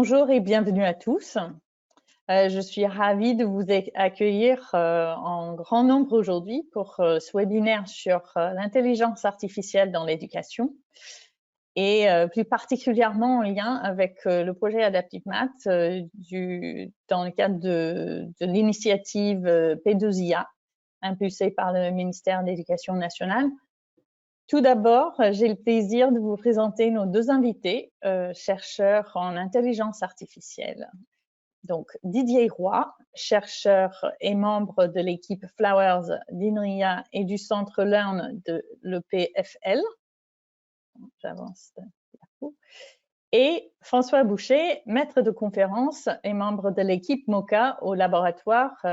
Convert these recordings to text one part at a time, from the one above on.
Bonjour et bienvenue à tous. Je suis ravie de vous accueillir en grand nombre aujourd'hui pour ce webinaire sur l'intelligence artificielle dans l'éducation et plus particulièrement en lien avec le projet Adaptive Math dans le cadre de l'initiative P2IA impulsée par le ministère de l'Éducation nationale. Tout d'abord, j'ai le plaisir de vous présenter nos deux invités, chercheurs en intelligence artificielle. Donc, Didier Roy, chercheur et membre de l'équipe Flowers d'INRIA et du centre Learn de l'EPFL. J'avance. Et François Boucher, maître de conférence et membre de l'équipe MOCA au laboratoire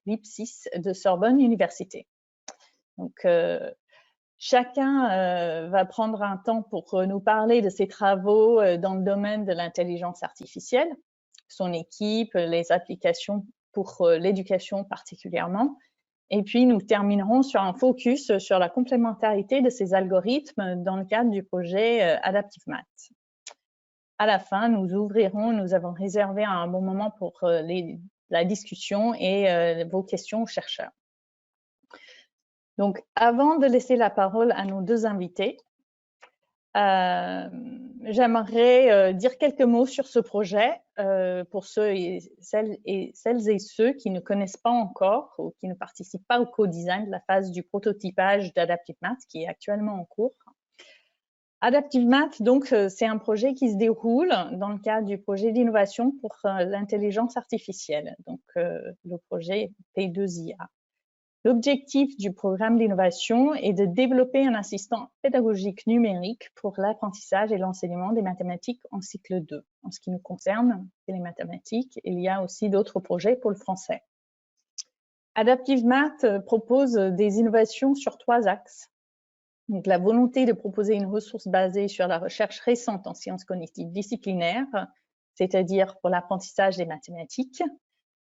LIPSIS de Sorbonne Université. Donc, chacun va prendre un temps pour nous parler de ses travaux dans le domaine de l'intelligence artificielle, son équipe, les applications pour l'éducation particulièrement. Et puis, nous terminerons sur un focus sur la complémentarité de ces algorithmes dans le cadre du projet Adaptive Math. À la fin, nous avons réservé un bon moment pour la discussion et vos questions aux chercheurs. Donc, avant de laisser la parole à nos deux invités, j'aimerais dire quelques mots sur ce projet pour celles et ceux qui ne connaissent pas encore ou qui ne participent pas au co-design de la phase du prototypage d'Adaptive Math qui est actuellement en cours. Adaptive Math, donc, c'est un projet qui se déroule dans le cadre du projet d'innovation pour l'intelligence artificielle, donc le projet P2IA. L'objectif du programme d'innovation est de développer un assistant pédagogique numérique pour l'apprentissage et l'enseignement des mathématiques en cycle 2. En ce qui nous concerne, c'est les mathématiques. Il y a aussi d'autres projets pour le français. Adaptive Math propose des innovations sur 3 axes. Donc, la volonté de proposer une ressource basée sur la recherche récente en sciences cognitives disciplinaires, c'est-à-dire pour l'apprentissage des mathématiques.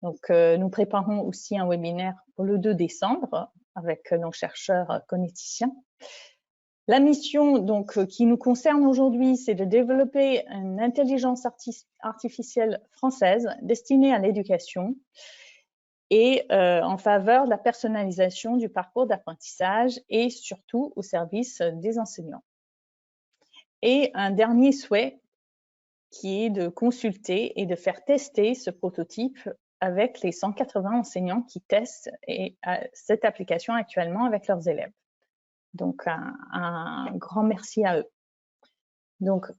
Donc, nous préparons aussi un webinaire pour le 2 décembre avec nos chercheurs cogniticiens. La mission donc, qui nous concerne aujourd'hui, c'est de développer une intelligence artificielle française destinée à l'éducation et en faveur de la personnalisation du parcours d'apprentissage et surtout au service des enseignants. Et un dernier souhait qui est de consulter et de faire tester ce prototype avec les 180 enseignants qui testent cette application actuellement avec leurs élèves. Donc, un grand merci à eux. Donc,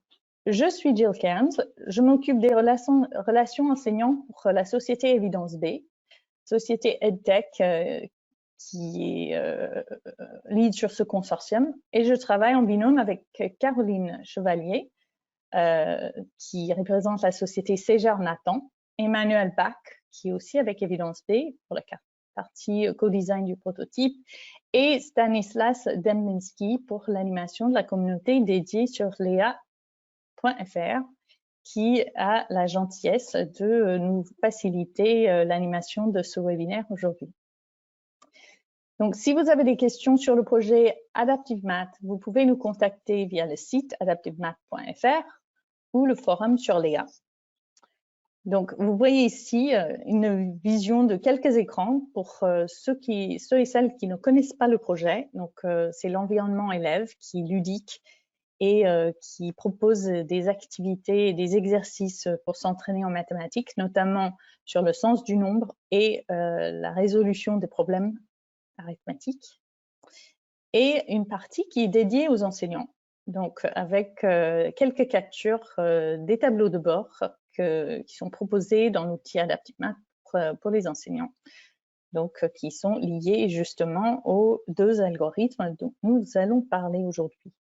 je suis Jill Cairns, je m'occupe des relations enseignants pour la société Evidence B, société EdTech qui est lead sur ce consortium, et je travaille en binôme avec Caroline Chevalier, qui représente la société Ségère Nathan, Emmanuel Bach, qui est aussi avec Evidence B pour la partie co-design du prototype, et Stanislas Dembinski pour l'animation de la communauté dédiée sur lea.fr, qui a la gentillesse de nous faciliter l'animation de ce webinaire aujourd'hui. Donc, si vous avez des questions sur le projet Adaptive Math, vous pouvez nous contacter via le site adaptivemath.fr ou le forum sur Léa. Donc, vous voyez ici une vision de quelques écrans pour ceux et celles qui ne connaissent pas le projet. Donc, c'est l'environnement élève qui est ludique et qui propose des activités et des exercices pour s'entraîner en mathématiques, notamment sur le sens du nombre et la résolution des problèmes arithmétiques. Et une partie qui est dédiée aux enseignants. Donc, avec quelques captures des tableaux de bord qui sont proposés dans l'outil Adaptive Math pour les enseignants, donc qui sont liés justement aux 2 algorithmes dont nous allons parler aujourd'hui.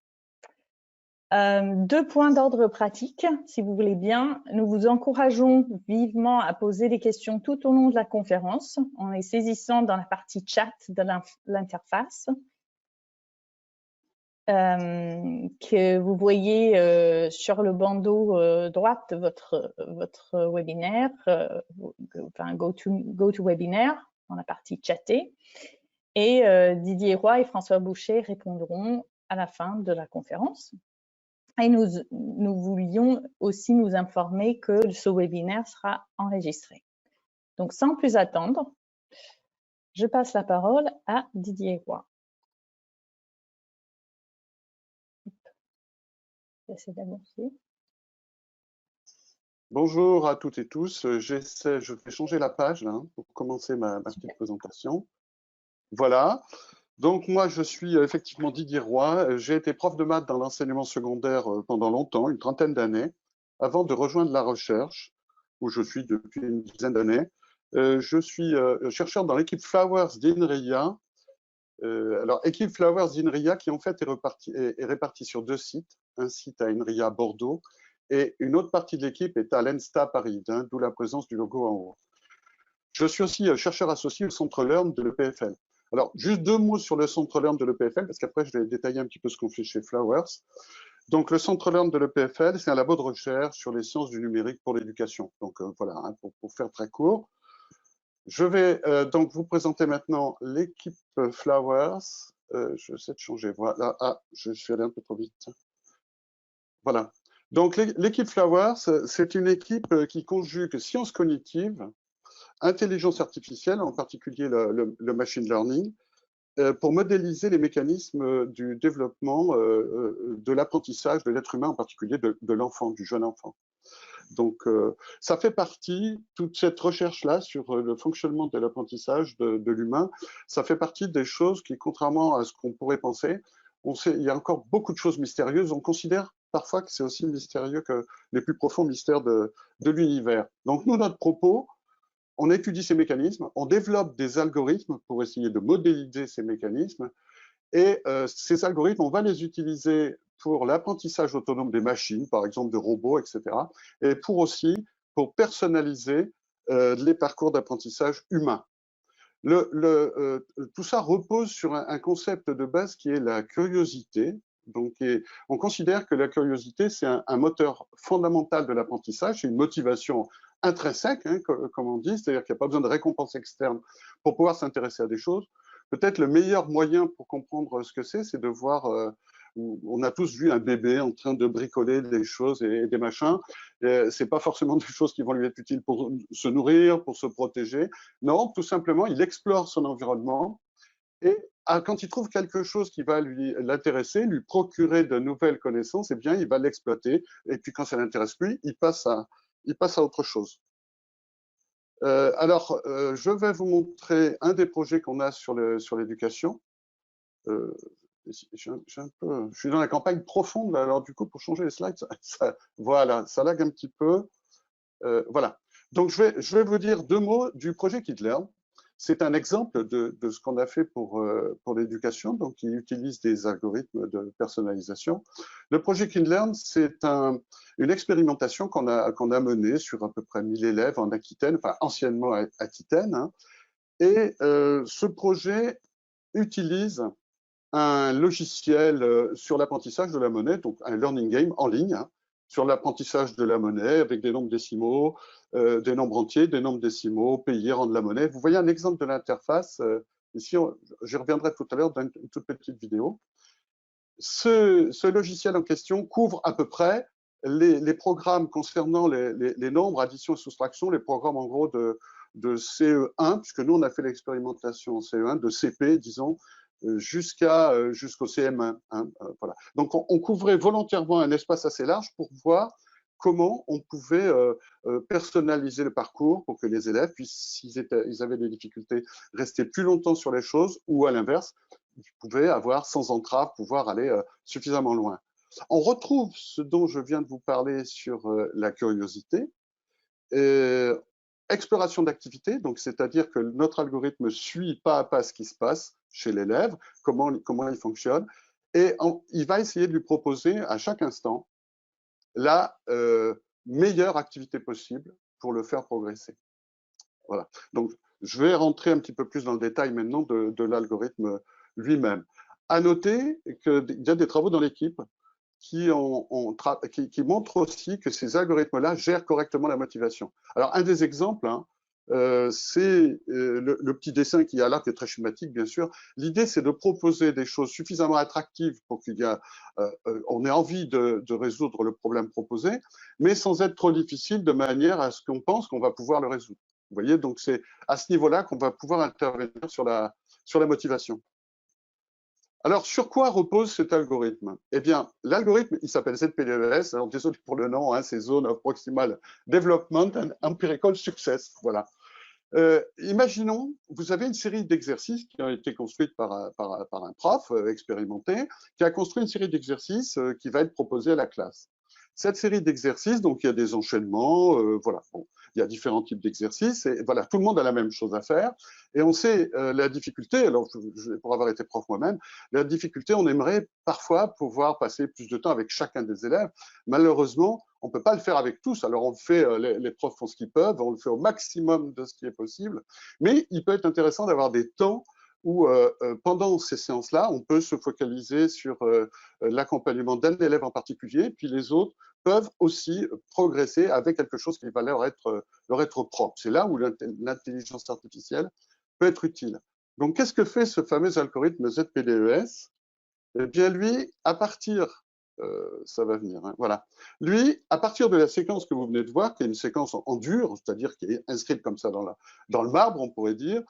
2 points d'ordre pratique, si vous voulez bien. Nous vous encourageons vivement à poser des questions tout au long de la conférence en les saisissant dans la partie chat de l'interface. Que vous voyez sur le bandeau droite de votre webinaire, enfin GoToWebinar, dans la partie chatter. Et Didier Roy et François Boucher répondront à la fin de la conférence. Et nous voulions aussi nous informer que ce webinaire sera enregistré. Donc, sans plus attendre, je passe la parole à Didier Roy. J'essaie d'avancer. Bonjour à toutes et tous. Je vais changer la page là, pour commencer ma petite présentation. Voilà. Donc moi, je suis effectivement Didier Roy. J'ai été prof de maths dans l'enseignement secondaire pendant longtemps, une trentaine d'années, avant de rejoindre la recherche, où je suis depuis une dizaine d'années. Je suis chercheur dans l'équipe Flowers d'INRIA. Alors, équipe Flowers d'INRIA qui en fait est répartie sur 2 sites. Un site à INRIA Bordeaux et une autre partie de l'équipe est à l'ENSTA Paris, hein, d'où la présence du logo en haut. Je suis aussi chercheur associé au Centre Learn de l'EPFL. Alors, juste 2 mots sur le Centre Learn de l'EPFL, parce qu'après, je vais détailler un petit peu ce qu'on fait chez Flowers. Donc, le Centre Learn de l'EPFL, c'est un labo de recherche sur les sciences du numérique pour l'éducation. Donc, voilà, hein, pour faire très court. Je vais donc vous présenter maintenant l'équipe Flowers. Je sais de changer. Voilà. Ah, je suis allé un peu trop vite. Voilà. Donc, l'équipe Flowers, c'est une équipe qui conjugue sciences cognitives, intelligence artificielle, en particulier le machine learning, pour modéliser les mécanismes du développement de l'apprentissage de l'être humain, en particulier de l'enfant, du jeune enfant. Donc, ça fait partie, toute cette recherche-là sur le fonctionnement de l'apprentissage de l'humain, ça fait partie des choses qui, contrairement à ce qu'on pourrait penser, il y a encore beaucoup de choses mystérieuses. On considère parfois que c'est aussi mystérieux que les plus profonds mystères de l'univers. Donc, nous, notre propos, on étudie ces mécanismes, on développe des algorithmes pour essayer de modéliser ces mécanismes, et ces algorithmes, on va les utiliser pour l'apprentissage autonome des machines, par exemple de robots, etc. Et pour personnaliser les parcours d'apprentissage humains. Tout ça repose sur un concept de base qui est la curiosité. Donc, on considère que la curiosité, c'est un moteur fondamental de l'apprentissage, c'est une motivation intrinsèque, hein, comme on dit, c'est-à-dire qu'il n'y a pas besoin de récompense externe pour pouvoir s'intéresser à des choses. Peut-être le meilleur moyen pour comprendre ce que c'est de voir, on a tous vu un bébé en train de bricoler des choses et des machins. C'est pas forcément des choses qui vont lui être utiles pour se nourrir, pour se protéger. Non, tout simplement, il explore son environnement et quand il trouve quelque chose qui va l'intéresser, lui procurer de nouvelles connaissances, eh bien, il va l'exploiter. Et puis, quand ça l'intéresse plus, il passe à autre chose. Alors, je vais vous montrer un des projets qu'on a sur l'éducation. Je suis dans la campagne profonde, alors du coup, pour changer les slides, voilà, ça lag un petit peu. Voilà. Donc, je vais vous dire 2 mots du projet KidLearn. C'est un exemple de ce qu'on a fait pour l'éducation, donc qui utilise des algorithmes de personnalisation. Le projet KidLearn, c'est une expérimentation qu'on a menée sur à peu près 1000 élèves en Aquitaine, enfin anciennement Aquitaine. Hein. Et ce projet utilise un logiciel sur l'apprentissage de la monnaie, donc un learning game en ligne, hein, sur l'apprentissage de la monnaie avec des nombres décimaux, des nombres entiers, des nombres décimaux, payer, rendre la monnaie. Vous voyez un exemple de l'interface. Ici, j'y reviendrai tout à l'heure dans une toute petite vidéo. Ce logiciel en question couvre à peu près les programmes concernant les nombres, addition et soustraction, les programmes en gros de CE1, puisque nous, on a fait l'expérimentation en CE1, de CP, disons, jusqu'au CM1. Hein, voilà. Donc, on couvrait volontairement un espace assez large pour voir comment on pouvait personnaliser le parcours pour que les élèves puissent, s'ils avaient des difficultés, rester plus longtemps sur les choses, ou à l'inverse, ils pouvaient avoir sans entrave, pouvoir aller suffisamment loin. On retrouve ce dont je viens de vous parler sur la curiosité. Exploration d'activité, donc c'est-à-dire que notre algorithme suit pas à pas ce qui se passe chez l'élève, comment il fonctionne, et il va essayer de lui proposer à chaque instant la meilleure activité possible pour le faire progresser. Voilà. Donc, je vais rentrer un petit peu plus dans le détail maintenant de l'algorithme lui-même. À noter qu'il y a des travaux dans l'équipe qui montrent aussi que ces algorithmes-là gèrent correctement la motivation. Alors, un des exemples, hein, c'est le petit dessin qui est là, qui est très schématique, bien sûr. L'idée, c'est de proposer des choses suffisamment attractives pour on ait envie de résoudre le problème proposé, mais sans être trop difficile, de manière à ce qu'on pense qu'on va pouvoir le résoudre. Vous voyez, donc c'est à ce niveau-là qu'on va pouvoir intervenir sur la motivation. Alors, sur quoi repose cet algorithme? Eh bien, l'algorithme, il s'appelle ZPDES. Alors, désolé pour le nom, hein, c'est Zone of Proximal Development and Empirical Success. Voilà. Imaginons, vous avez une série d'exercices qui ont été construits par un prof expérimenté, qui a construit une série d'exercices qui va être proposée à la classe. Cette série d'exercices, donc il y a des enchaînements, voilà, bon, il y a différents types d'exercices, et voilà, tout le monde a la même chose à faire, et on sait la difficulté, alors pour avoir été prof moi-même, la difficulté, on aimerait parfois pouvoir passer plus de temps avec chacun des élèves. Malheureusement, on ne peut pas le faire avec tous, alors on le fait, les profs font ce qu'ils peuvent, on le fait au maximum de ce qui est possible, mais il peut être intéressant d'avoir des temps où pendant ces séances-là, on peut se focaliser sur l'accompagnement d'un élève en particulier, puis les autres peuvent aussi progresser avec quelque chose qui va leur être propre. C'est là où l'intelligence artificielle peut être utile. Donc, qu'est-ce que fait ce fameux algorithme ZPDES? Eh bien, lui, à partir, ça va venir, hein, voilà. Lui, à partir de la séquence que vous venez de voir, qui est une séquence en dur, c'est-à-dire qui est inscrite comme ça dans le marbre, on pourrait dire,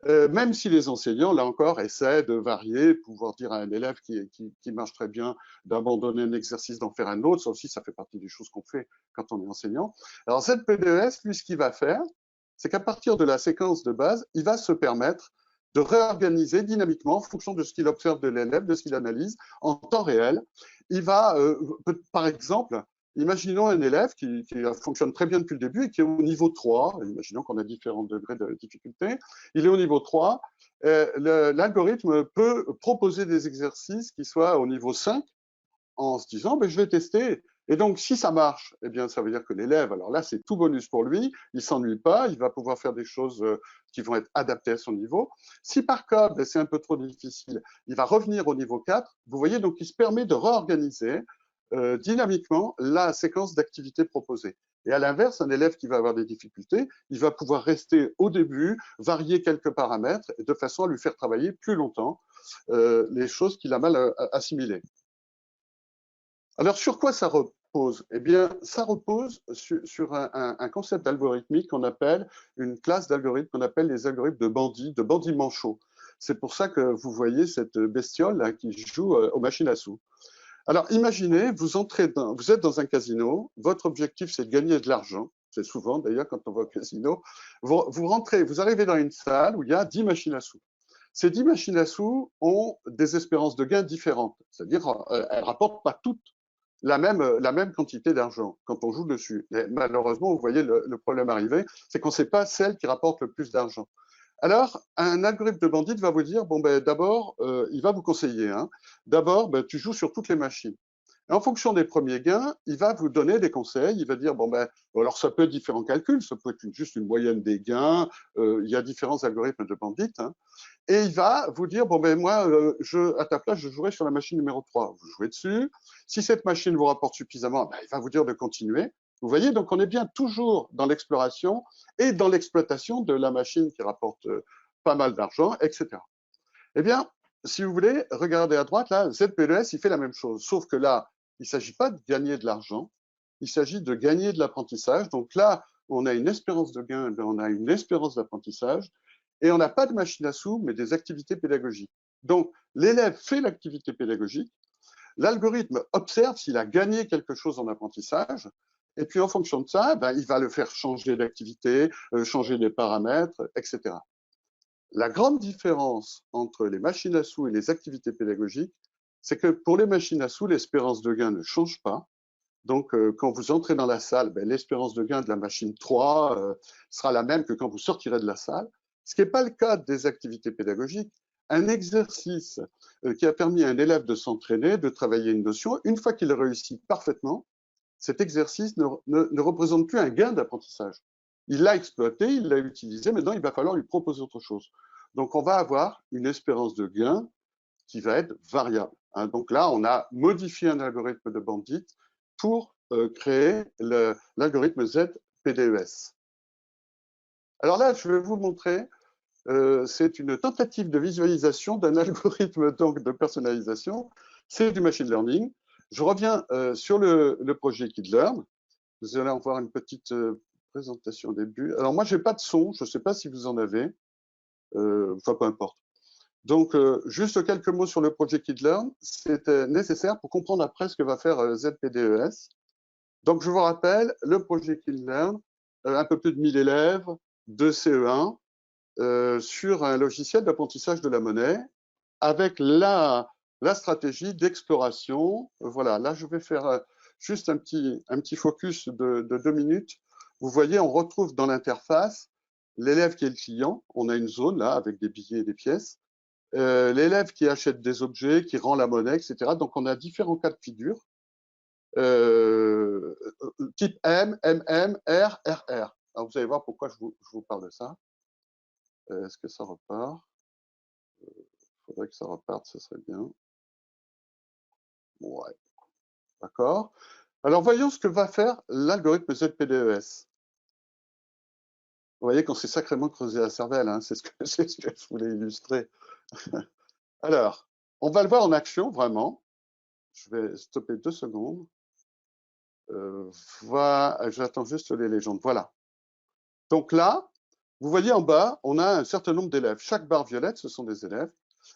même si les enseignants, là encore, essaient de varier, pouvoir dire à un élève qui marche très bien d'abandonner un exercice, d'en faire un autre, ça aussi, ça fait partie des choses qu'on fait quand on est enseignant. Alors, cette PDES, lui, ce qu'il va faire, c'est qu'à partir de la séquence de base, il va se permettre de réorganiser dynamiquement en fonction de ce qu'il observe de l'élève, de ce qu'il analyse en temps réel. Il va, par exemple, imaginons un élève qui fonctionne très bien depuis le début et qui est au niveau 3, imaginons qu'on a différents degrés de difficulté, il est au niveau 3, l'algorithme peut proposer des exercices qui soient au niveau 5 en se disant je vais tester. Et donc, si ça marche, eh bien, ça veut dire que l'élève, alors là, c'est tout bonus pour lui, il ne s'ennuie pas, il va pouvoir faire des choses qui vont être adaptées à son niveau. Si par contre, c'est un peu trop difficile, il va revenir au niveau 4. Vous voyez, donc, il se permet de réorganiser dynamiquement la séquence d'activités proposées. Et à l'inverse, un élève qui va avoir des difficultés, il va pouvoir rester au début, varier quelques paramètres, de façon à lui faire travailler plus longtemps les choses qu'il a mal assimilées. Alors, sur quoi ça repose? Eh bien, ça repose sur un concept algorithmique qu'on appelle, une classe d'algorithmes qu'on appelle les algorithmes de bandits manchots. C'est pour ça que vous voyez cette bestiole là, qui joue aux machines à sous. Alors, imaginez, vous êtes dans un casino, votre objectif, c'est de gagner de l'argent. C'est souvent, d'ailleurs, quand on va au casino. Vous arrivez dans une salle où il y a 10 machines à sous. Ces 10 machines à sous ont des espérances de gains différentes. C'est-à-dire, elles ne rapportent pas toutes la même quantité d'argent quand on joue dessus. Mais malheureusement, vous voyez le problème arriver, c'est qu'on ne sait pas celle qui rapporte le plus d'argent. Alors, un algorithme de bandit va vous dire, d'abord, il va vous conseiller. Hein. D'abord, tu joues sur toutes les machines. Et en fonction des premiers gains, il va vous donner des conseils. Il va dire, alors ça peut être différents calculs, ça peut être juste une moyenne des gains. Il y a différents algorithmes de bandit. Hein. Et il va vous dire, moi, à ta place, je jouerai sur la machine numéro 3. Vous jouez dessus. Si cette machine vous rapporte suffisamment, il va vous dire de continuer. Vous voyez, donc on est bien toujours dans l'exploration et dans l'exploitation de la machine qui rapporte pas mal d'argent, etc. Eh bien, si vous voulez, regardez à droite, là, ZPDES, il fait la même chose. Sauf que là, il ne s'agit pas de gagner de l'argent, il s'agit de gagner de l'apprentissage. Donc là, on a une espérance de gain, on a une espérance d'apprentissage. Et on n'a pas de machine à sous, mais des activités pédagogiques. Donc, l'élève fait l'activité pédagogique, l'algorithme observe s'il a gagné quelque chose en apprentissage, et puis en fonction de ça, il va le faire changer d'activité, changer des paramètres, etc. La grande différence entre les machines à sous et les activités pédagogiques, c'est que pour les machines à sous, l'espérance de gain ne change pas. Donc, quand vous entrez dans la salle, l'espérance de gain de la machine 3 sera la même que quand vous sortirez de la salle. Ce qui n'est pas le cas des activités pédagogiques. Un exercice qui a permis à un élève de s'entraîner, de travailler une notion, une fois qu'il réussit parfaitement, cet exercice ne représente plus un gain d'apprentissage. Il l'a exploité, il l'a utilisé, maintenant il va falloir lui proposer autre chose. Donc, on va avoir une espérance de gain qui va être variable. Hein. Donc là, on a modifié un algorithme de bandit pour créer l'algorithme ZPDES. Alors là, je vais vous montrer, c'est une tentative de visualisation d'un algorithme donc, de personnalisation. C'est du machine learning. Je reviens sur le projet KidLearn. Vous allez en voir une petite présentation au début. Alors moi, je n'ai pas de son, je ne sais pas si vous en avez. Enfin, peu importe. Donc, juste quelques mots sur le projet KidLearn. C'était nécessaire pour comprendre après ce que va faire ZPDES. Donc, je vous rappelle, le projet KidLearn, un peu plus de 1000 élèves de CE1 sur un logiciel d'apprentissage de la monnaie avec la stratégie d'exploration. Voilà, là, je vais faire juste un petit focus de 2 minutes. Vous voyez, on retrouve dans l'interface l'élève qui est le client. On a une zone là avec des billets et des pièces. L'élève qui achète des objets, qui rend la monnaie, etc. Donc, on a différents cas de figure. Type M, MM, R, RR. Alors, vous allez voir pourquoi je vous parle de ça. Est-ce que ça repart? Il faudrait que ça reparte, ce serait bien. Ouais, d'accord. Alors, voyons ce que va faire l'algorithme ZPDES. Vous voyez qu'on s'est sacrément creusé la cervelle, hein, c'est ce que je voulais illustrer. Alors, on va le voir en action, vraiment. Je vais stopper 2 secondes. J'attends juste les légendes. Voilà. Donc là, vous voyez en bas, on a un certain nombre d'élèves. Chaque barre violette, ce sont des élèves.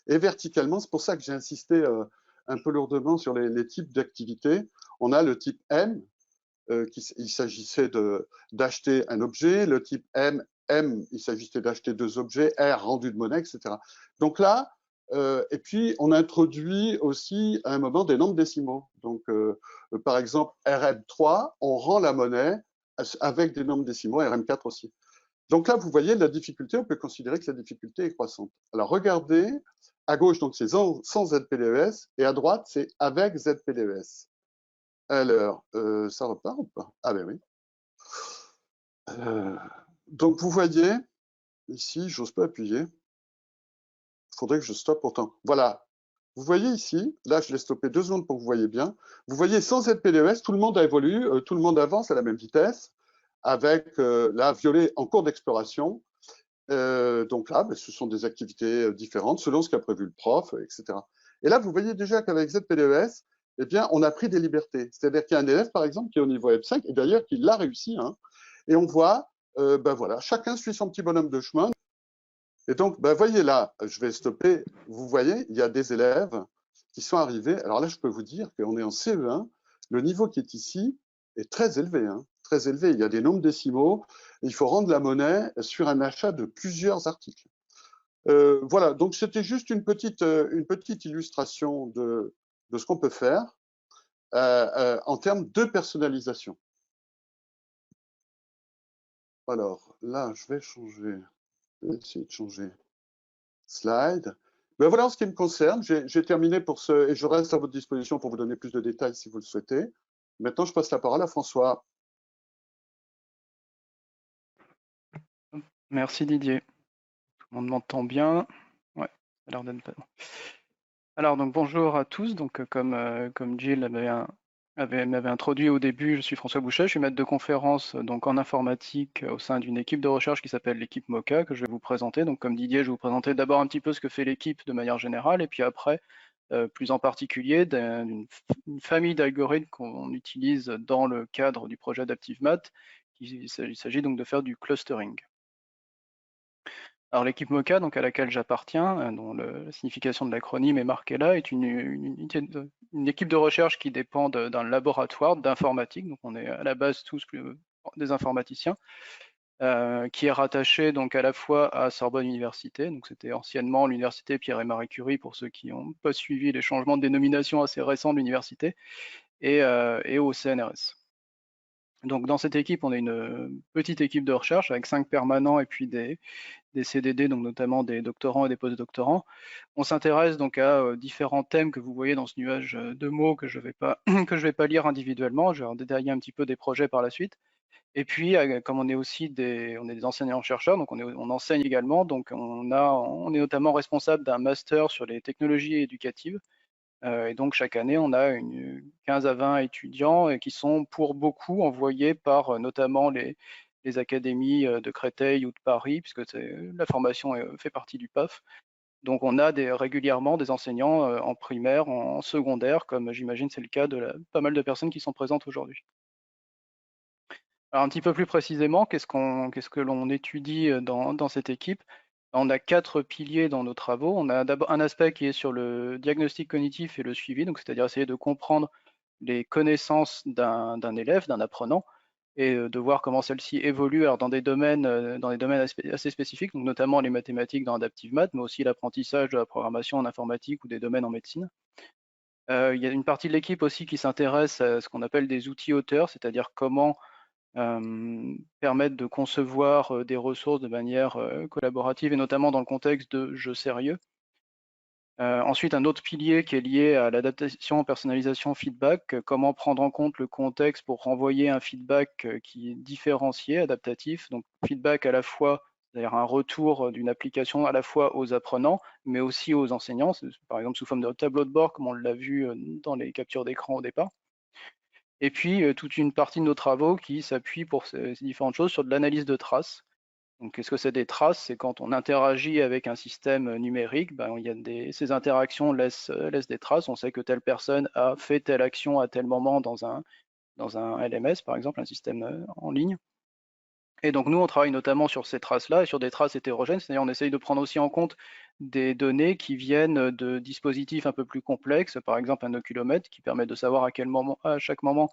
Et verticalement, c'est pour ça que j'ai insisté un peu lourdement sur les types d'activités. On a le type M, il s'agissait d'acheter un objet. Le type M, il s'agissait d'acheter 2 objets. R, rendu de monnaie, etc. Donc là, et puis on introduit aussi à un moment des nombres décimaux. Donc, par exemple, RM3, on rend la monnaie avec des nombres décimaux, RM4 aussi. Donc là, vous voyez la difficulté, on peut considérer que la difficulté est croissante. Alors regardez, à gauche, donc c'est sans ZPDES, et à droite, c'est avec ZPDES. Alors, ça repart ou pas? Ah ben oui. Donc vous voyez, ici, j'ose pas appuyer. Il faudrait que je stoppe pourtant. Voilà. Vous voyez ici, là je l'ai stoppé 2 secondes pour que vous voyez bien. Vous voyez, sans ZPDES, tout le monde évolue, tout le monde avance à la même vitesse, avec là, violet en cours d'exploration. Donc là, ce sont des activités différentes selon ce qu'a prévu le prof, etc. Et là, vous voyez déjà qu'avec ZPDES, eh bien, on a pris des libertés. C'est-à-dire qu'il y a un élève, par exemple, qui est au niveau F5, et d'ailleurs, qui l'a réussi, hein, et on voit, voilà, chacun suit son petit bonhomme de chemin. Et donc, voyez là, je vais stopper, vous voyez, il y a des élèves qui sont arrivés. Alors là, je peux vous dire qu'on est en CE1, le niveau qui est ici est très élevé, hein, très élevé. Il y a des nombres décimaux, il faut rendre la monnaie sur un achat de plusieurs articles. Voilà, donc c'était juste une petite illustration de ce qu'on peut faire en termes de personnalisation. Alors là, je vais essayer de changer slide. Ben voilà en ce qui me concerne. J'ai terminé pour ce, et je reste à votre disposition pour vous donner plus de détails si vous le souhaitez. Maintenant, je passe la parole à François. Merci Didier. Tout le monde m'entend bien? Ouais, ça a l'air d'être pas. Alors donc bonjour à tous. Donc comme Gilles m'avait introduit au début, je suis François Bouchet, je suis maître de conférence donc en informatique au sein d'une équipe de recherche qui s'appelle l'équipe MOCA que je vais vous présenter. Donc comme Didier, je vais vous présenter d'abord un petit peu ce que fait l'équipe de manière générale et puis après plus en particulier d'une famille d'algorithmes qu'on utilise dans le cadre du projet d'ActiveMath. Il s'agit donc de faire du clustering. Alors l'équipe MOCA, donc à laquelle j'appartiens, dont la signification de l'acronyme est marquée là, est une équipe de recherche qui dépend d'un laboratoire d'informatique. Donc on est à la base tous des informaticiens, qui est rattaché donc à la fois à Sorbonne Université. Donc c'était anciennement l'université Pierre et Marie Curie pour ceux qui n'ont pas suivi les changements de dénomination assez récents de l'université, et au CNRS. Donc dans cette équipe, on est une petite équipe de recherche avec 5 permanents et puis des CDD, donc notamment des doctorants et des postdoctorants. On s'intéresse donc à différents thèmes que vous voyez dans ce nuage de mots que je vais pas vais pas lire individuellement. Je vais en détailler un petit peu des projets par la suite. Et puis, comme on est aussi des enseignants-chercheurs, donc on enseigne également, donc on est notamment responsable d'un master sur les technologies éducatives. Et donc chaque année, on a 15 à 20 étudiants qui sont pour beaucoup envoyés par notamment les académies de Créteil ou de Paris, puisque la formation fait partie du PAF. Donc on a régulièrement des enseignants en primaire, en secondaire, comme j'imagine c'est le cas de pas mal de personnes qui sont présentes aujourd'hui. Alors un petit peu plus précisément, qu'est-ce que l'on étudie dans cette équipe? On a 4 piliers dans nos travaux. On a d'abord un aspect qui est sur le diagnostic cognitif et le suivi, donc c'est-à-dire essayer de comprendre les connaissances d'un élève, d'un apprenant, et de voir comment celles-ci évoluent alors dans des domaines assez spécifiques, donc notamment les mathématiques dans Adaptive Math, mais aussi l'apprentissage de la programmation en informatique ou des domaines en médecine. Il y a une partie de l'équipe aussi qui s'intéresse à ce qu'on appelle des outils auteurs, c'est-à-dire comment permettre de concevoir des ressources de manière collaborative et notamment dans le contexte de jeux sérieux. Ensuite, un autre pilier qui est lié à l'adaptation, personnalisation, feedback, comment prendre en compte le contexte pour renvoyer un feedback qui est différencié, adaptatif, donc feedback à la fois, c'est-à-dire un retour d'une application à la fois aux apprenants, mais aussi aux enseignants, par exemple sous forme de tableau de bord, comme on l'a vu dans les captures d'écran au départ. Et puis, toute une partie de nos travaux qui s'appuie pour ces différentes choses sur de l'analyse de traces. Donc, qu'est-ce que c'est des traces? C'est quand on interagit avec un système numérique, ben, ces interactions laissent des traces. On sait que telle personne a fait telle action à tel moment dans un LMS, par exemple, un système en ligne. Et donc, nous, on travaille notamment sur ces traces-là et sur des traces hétérogènes, c'est-à-dire on essaye de prendre aussi en compte des données qui viennent de dispositifs un peu plus complexes, par exemple un oculomètre qui permet de savoir à chaque moment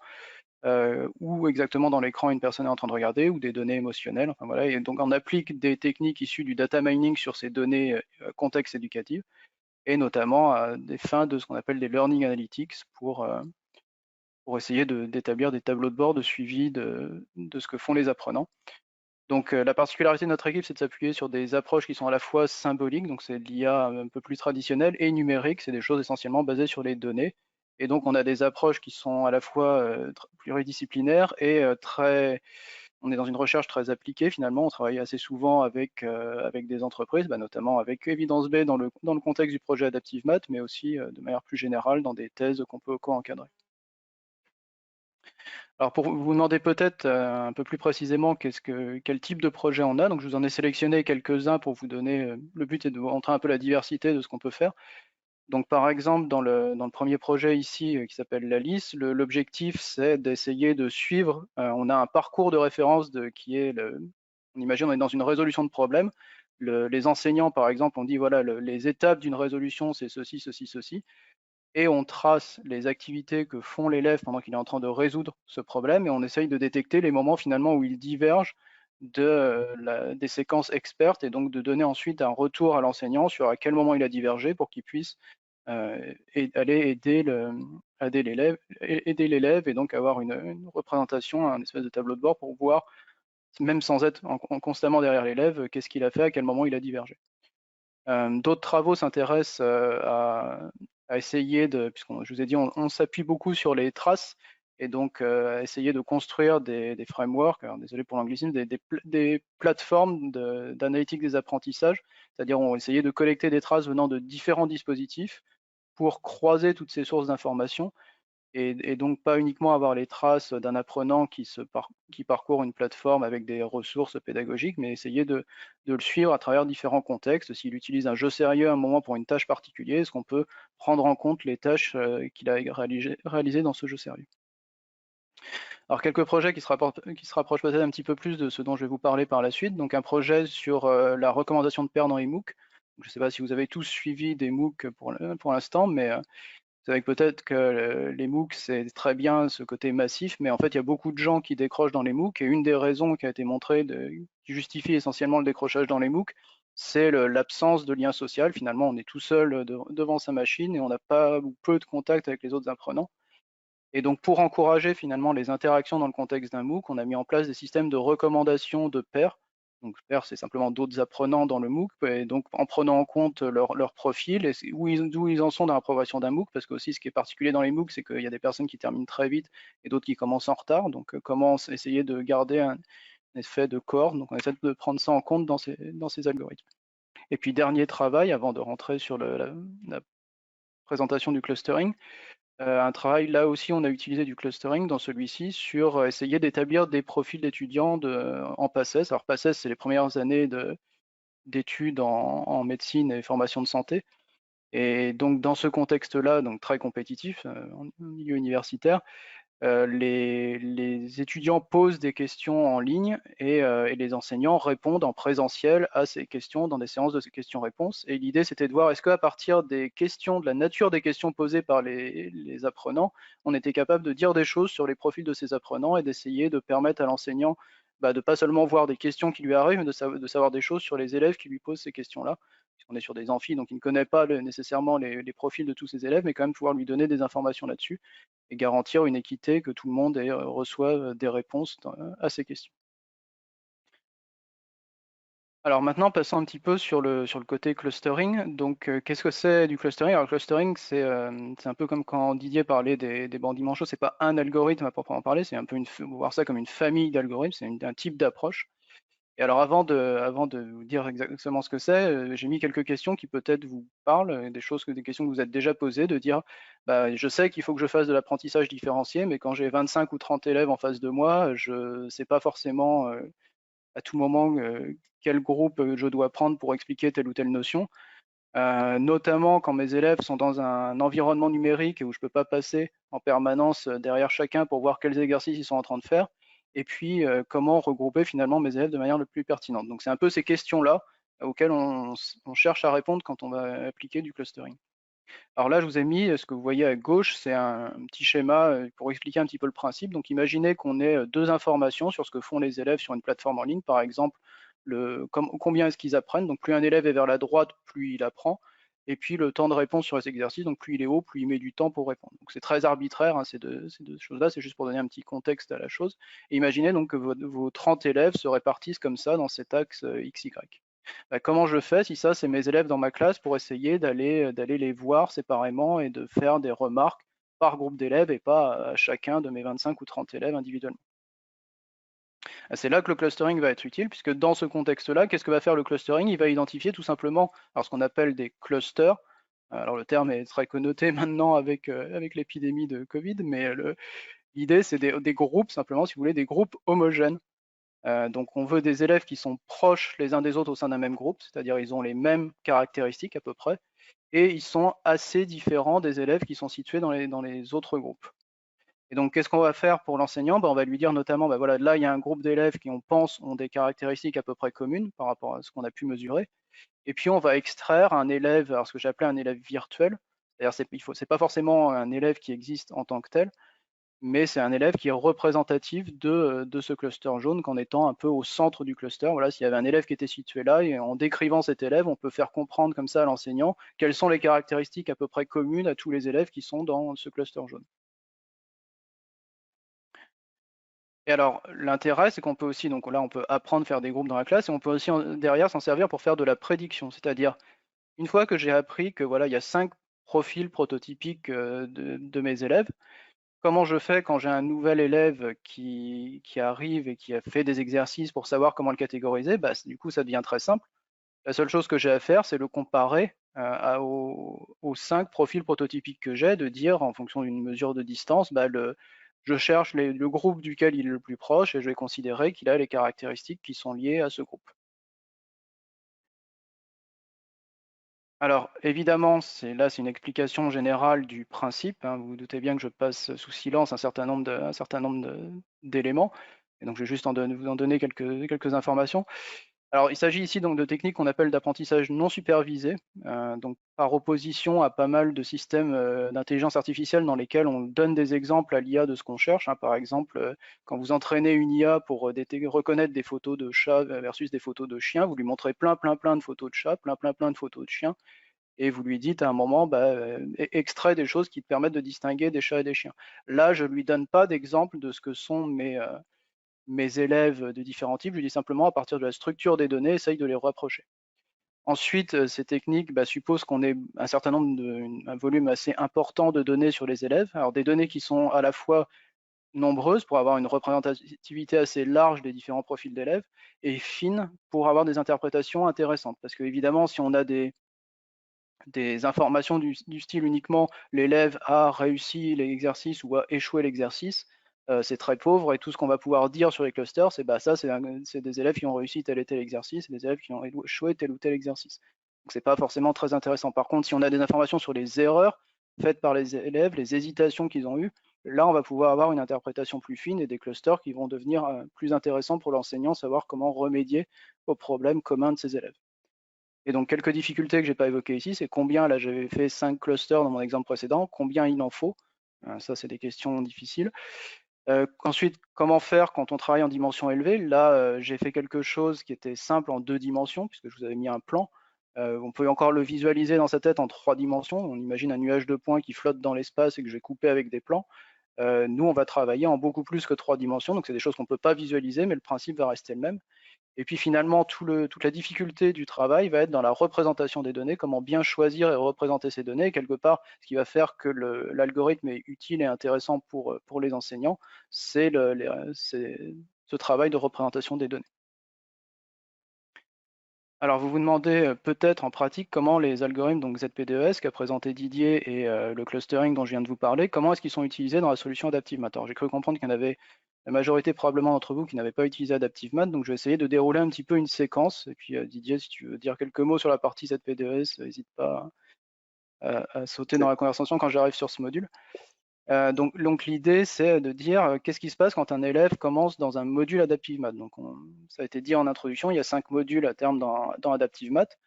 où exactement dans l'écran une personne est en train de regarder, ou des données émotionnelles. Enfin, voilà. Et donc on applique des techniques issues du data mining sur ces données contexte éducatives, et notamment à des fins de ce qu'on appelle des learning analytics pour essayer d'établir des tableaux de bord de suivi de ce que font les apprenants. Donc la particularité de notre équipe, c'est de s'appuyer sur des approches qui sont à la fois symboliques, donc c'est de l'IA un peu plus traditionnelle, et numérique, c'est des choses essentiellement basées sur les données. Et donc on a des approches qui sont à la fois pluridisciplinaires et on est dans une recherche très appliquée finalement. On travaille assez souvent avec des entreprises, notamment avec Evidence Bay dans le contexte du projet Adaptive Math, mais aussi de manière plus générale dans des thèses qu'on peut co-encadrer. Alors pour vous demander peut-être un peu plus précisément quel type de projet on a, donc je vous en ai sélectionné quelques-uns pour vous donner, le but est de vous montrer un peu la diversité de ce qu'on peut faire. Donc par exemple dans le premier projet ici qui s'appelle l'ALICE, l'objectif c'est d'essayer de suivre, on a un parcours de référence on imagine on est dans une résolution de problème, les enseignants par exemple on dit voilà les étapes d'une résolution c'est ceci, ceci, ceci, et on trace les activités que font l'élève pendant qu'il est en train de résoudre ce problème, et on essaye de détecter les moments finalement où il diverge des séquences expertes, et donc de donner ensuite un retour à l'enseignant sur à quel moment il a divergé pour qu'il puisse aller aider l'élève et donc avoir une représentation, un espèce de tableau de bord pour voir, même sans être constamment derrière l'élève, qu'est-ce qu'il a fait, à quel moment il a divergé. D'autres travaux s'intéressent à essayer je vous ai dit, on s'appuie beaucoup sur les traces, et donc à essayer de construire des frameworks, alors désolé pour l'anglicisme, des plateformes d'analytique des apprentissages, c'est-à-dire on va essayer de collecter des traces venant de différents dispositifs pour croiser toutes ces sources d'informations, et donc pas uniquement avoir les traces d'un apprenant qui parcourt une plateforme avec des ressources pédagogiques, mais essayer de le suivre à travers différents contextes. S'il utilise un jeu sérieux à un moment pour une tâche particulière, est-ce qu'on peut prendre en compte les tâches qu'il a réalisées dans ce jeu sérieux? Alors quelques projets qui se rapprochent peut-être un petit peu plus de ce dont je vais vous parler par la suite. Donc un projet sur la recommandation de pairs dans les MOOC. Je ne sais pas si vous avez tous suivi des MOOC pour l'instant, mais vous savez peut-être que les MOOC, c'est très bien ce côté massif, mais en fait, il y a beaucoup de gens qui décrochent dans les MOOC, et une des raisons qui a été montrée qui justifie essentiellement le décrochage dans les MOOC, c'est l'absence de lien social. Finalement, on est tout seul devant sa machine et on n'a pas ou peu de contact avec les autres apprenants. Et donc, pour encourager finalement les interactions dans le contexte d'un MOOC, on a mis en place des systèmes de recommandation de pairs. Donc, pairs, c'est simplement d'autres apprenants dans le MOOC, et donc en prenant en compte leur profil et d'où ils en sont dans l'approbation d'un MOOC, parce que aussi ce qui est particulier dans les MOOC, c'est qu'il y a des personnes qui terminent très vite et d'autres qui commencent en retard. Donc, comment essayer de garder un effet de cohorte. Donc, on essaie de prendre ça en compte dans ces algorithmes. Et puis, dernier travail, avant de rentrer sur la présentation du clustering, un travail, là aussi, on a utilisé du clustering dans celui-ci sur essayer d'établir des profils d'étudiants en PACES. Alors PACES, c'est les premières années d'études en médecine et formation de santé. Et donc dans ce contexte-là, donc très compétitif en milieu universitaire, les étudiants posent des questions en ligne et les enseignants répondent en présentiel à ces questions dans des séances de ces questions-réponses. Et l'idée, c'était de voir est-ce qu'à partir des questions, de la nature des questions posées par les apprenants, on était capable de dire des choses sur les profils de ces apprenants et d'essayer de permettre à l'enseignant de pas seulement voir des questions qui lui arrivent, mais de savoir des choses sur les élèves qui lui posent ces questions-là. On est sur des amphis, donc il ne connaît pas nécessairement les profils de tous ses élèves, mais quand même pouvoir lui donner des informations là-dessus et garantir une équité, que tout le monde reçoive des réponses à ces questions. Alors maintenant, passons un petit peu sur le côté clustering. Donc, qu'est-ce que c'est du clustering? Alors, le clustering, c'est un peu comme quand Didier parlait des bandits manchots. C'est pas un algorithme à proprement parler, c'est un peu voir ça comme une famille d'algorithmes, c'est un type d'approche. Et alors, avant de vous dire exactement ce que c'est, j'ai mis quelques questions qui peut-être vous parlent, des questions que vous êtes déjà posées, de dire, je sais qu'il faut que je fasse de l'apprentissage différencié, mais quand j'ai 25 ou 30 élèves en face de moi, je ne sais pas forcément à tout moment quel groupe je dois prendre pour expliquer telle ou telle notion. Notamment quand mes élèves sont dans un environnement numérique où je ne peux pas passer en permanence derrière chacun pour voir quels exercices ils sont en train de faire, et puis comment regrouper finalement mes élèves de manière le plus pertinente. Donc c'est un peu ces questions-là auxquelles on cherche à répondre quand on va appliquer du clustering. Alors là, je vous ai mis ce que vous voyez à gauche, c'est un petit schéma pour expliquer un petit peu le principe. Donc imaginez qu'on ait deux informations sur ce que font les élèves sur une plateforme en ligne, par exemple, combien est-ce qu'ils apprennent. Donc plus un élève est vers la droite, plus il apprend. Et puis le temps de réponse sur les exercices, donc plus il est haut, plus il met du temps pour répondre. Donc c'est très arbitraire, hein, ces deux choses-là, c'est juste pour donner un petit contexte à la chose. Et imaginez donc que vos 30 élèves se répartissent comme ça dans cet axe XY. Comment je fais si ça, c'est mes élèves dans ma classe pour essayer d'aller les voir séparément et de faire des remarques par groupe d'élèves et pas à chacun de mes 25 ou 30 élèves individuellement. C'est là que le clustering va être utile, puisque dans ce contexte-là, qu'est-ce que va faire le clustering? Il va identifier tout simplement ce qu'on appelle des clusters. Alors le terme est très connoté maintenant avec l'épidémie de Covid, mais l'idée c'est des groupes, simplement, si vous voulez, des groupes homogènes. Donc on veut des élèves qui sont proches les uns des autres au sein d'un même groupe, c'est-à-dire ils ont les mêmes caractéristiques à peu près, et ils sont assez différents des élèves qui sont situés dans les autres groupes. Et donc qu'est-ce qu'on va faire pour l'enseignant? On va lui dire notamment, voilà, là il y a un groupe d'élèves qui on pense ont des caractéristiques à peu près communes par rapport à ce qu'on a pu mesurer, et puis on va extraire un élève, alors ce que j'appelais un élève virtuel, c'est-à-dire c'est pas forcément un élève qui existe en tant que tel, mais c'est un élève qui est représentatif de ce cluster jaune qu'en étant un peu au centre du cluster. Voilà, s'il y avait un élève qui était situé là, et en décrivant cet élève, on peut faire comprendre comme ça à l'enseignant quelles sont les caractéristiques à peu près communes à tous les élèves qui sont dans ce cluster jaune. Et alors, l'intérêt, c'est qu'on peut aussi, donc là, on peut apprendre à faire des groupes dans la classe, et on peut aussi derrière s'en servir pour faire de la prédiction, c'est-à-dire, une fois que j'ai appris que voilà, il y a 5 profils prototypiques de mes élèves, comment je fais quand j'ai un nouvel élève qui arrive et qui a fait des exercices pour savoir comment le catégoriser? Du coup, ça devient très simple. La seule chose que j'ai à faire, c'est le comparer aux 5 profils prototypiques que j'ai, de dire en fonction d'une mesure de distance, je cherche le groupe duquel il est le plus proche et je vais considérer qu'il a les caractéristiques qui sont liées à ce groupe. Alors évidemment, c'est une explication générale du principe, hein. Vous vous doutez bien que je passe sous silence un certain nombre d'éléments, et donc je vais juste vous en donner quelques informations. Alors il s'agit ici donc de techniques qu'on appelle d'apprentissage non supervisé, donc par opposition à pas mal de systèmes d'intelligence artificielle dans lesquels on donne des exemples à l'IA de ce qu'on cherche, hein. Par exemple, quand vous entraînez une IA pour reconnaître des photos de chats versus des photos de chiens, vous lui montrez plein de photos de chats, plein de photos de chiens, et vous lui dites à un moment, extrait des choses qui te permettent de distinguer des chats et des chiens. Là, je ne lui donne pas d'exemple de ce que sont mes élèves de différents types, je lui dis simplement, à partir de la structure des données, essaye de les rapprocher. Ensuite, ces techniques supposent qu'on ait un volume assez important de données sur les élèves. Alors des données qui sont à la fois nombreuses pour avoir une représentativité assez large des différents profils d'élèves, et fines pour avoir des interprétations intéressantes. Parce que évidemment, si on a des des informations du style uniquement l'élève a réussi l'exercice ou a échoué l'exercice, c'est très pauvre, et tout ce qu'on va pouvoir dire sur les clusters, c'est bah ça c'est des élèves qui ont réussi tel et tel exercice et des élèves qui ont échoué tel ou tel exercice. Donc c'est pas forcément très intéressant. Par contre, si on a des informations sur les erreurs faites par les élèves, les hésitations qu'ils ont eues, là on va pouvoir avoir une interprétation plus fine et des clusters qui vont devenir plus intéressants pour l'enseignant, savoir comment remédier aux problèmes communs de ses élèves. Et donc, quelques difficultés que je n'ai pas évoquées ici, c'est combien, là j'avais fait 5 clusters dans mon exemple précédent, combien il en faut. Ça, c'est des questions difficiles. Ensuite, comment faire quand on travaille en dimension élevée? Là, j'ai fait quelque chose qui était simple en 2 dimensions, puisque je vous avais mis un plan. On peut encore le visualiser dans sa tête en 3 dimensions. On imagine un nuage de points qui flotte dans l'espace et que je vais couper avec des plans. Nous, on va travailler en beaucoup plus que 3 dimensions, donc c'est des choses qu'on ne peut pas visualiser, mais le principe va rester le même. Et puis finalement, toute la difficulté du travail va être dans la représentation des données, comment bien choisir et représenter ces données. Et quelque part, ce qui va faire que l'algorithme est utile et intéressant pour les enseignants, c'est ce travail de représentation des données. Alors vous vous demandez peut-être en pratique comment les algorithmes, donc ZPDES qu'a présenté Didier et le clustering dont je viens de vous parler, comment est-ce qu'ils sont utilisés dans la solution AdaptiveMath. Alors j'ai cru comprendre qu'il y en avait la majorité probablement d'entre vous qui n'avaient pas utilisé AdaptiveMath, donc je vais essayer de dérouler un petit peu une séquence. Et puis Didier, si tu veux dire quelques mots sur la partie ZPDES, n'hésite pas à sauter dans la conversation quand j'arrive sur ce module. Donc l'idée, c'est de dire qu'est-ce qui se passe quand un élève commence dans un module AdaptiveMath. Donc ça a été dit en introduction, il y a 5 modules à terme dans AdaptiveMath.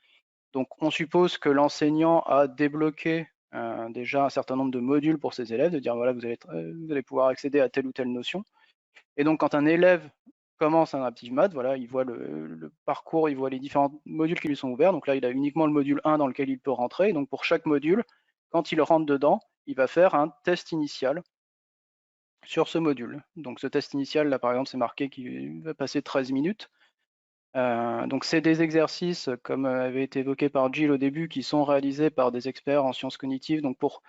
Donc on suppose que l'enseignant a débloqué déjà un certain nombre de modules pour ses élèves, de dire voilà, vous allez pouvoir accéder à telle ou telle notion. Et donc quand un élève commence un AdaptiveMath, voilà, il voit le parcours, il voit les différents modules qui lui sont ouverts. Donc là, il a uniquement le module 1 dans lequel il peut rentrer. Et donc pour chaque module, quand il rentre dedans, il va faire un test initial sur ce module. Donc ce test initial, là par exemple, c'est marqué qu'il va passer 13 minutes. Donc c'est des exercices, comme avait été évoqué par Gilles au début, qui sont réalisés par des experts en sciences cognitives, donc pour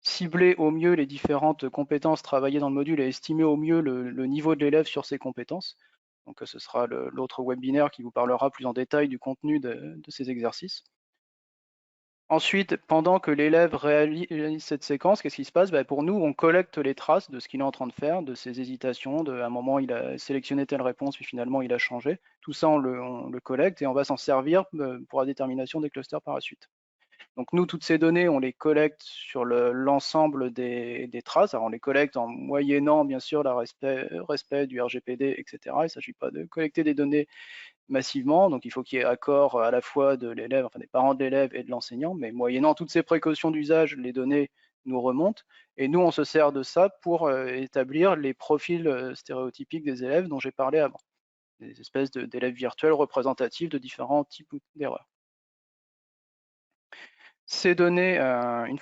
cibler au mieux les différentes compétences travaillées dans le module et estimer au mieux le niveau de l'élève sur ces compétences. Donc ce sera l'autre webinaire qui vous parlera plus en détail du contenu de ces exercices. Ensuite, pendant que l'élève réalise cette séquence, qu'est-ce qui se passe? Pour nous, on collecte les traces de ce qu'il est en train de faire, de ses hésitations, à un moment il a sélectionné telle réponse, puis finalement il a changé. Tout ça, on le collecte et on va s'en servir pour la détermination des clusters par la suite. Donc nous, toutes ces données, on les collecte sur l'ensemble des traces. Alors on les collecte en moyennant bien sûr le respect du RGPD, etc. Il ne s'agit pas de collecter des données massivement, donc il faut qu'il y ait accord à la fois de l'élève, enfin des parents de l'élève et de l'enseignant, mais moyennant toutes ces précautions d'usage, les données nous remontent, et nous on se sert de ça pour établir les profils stéréotypiques des élèves dont j'ai parlé avant, des espèces d'élèves virtuels représentatifs de différents types d'erreurs. Ces données,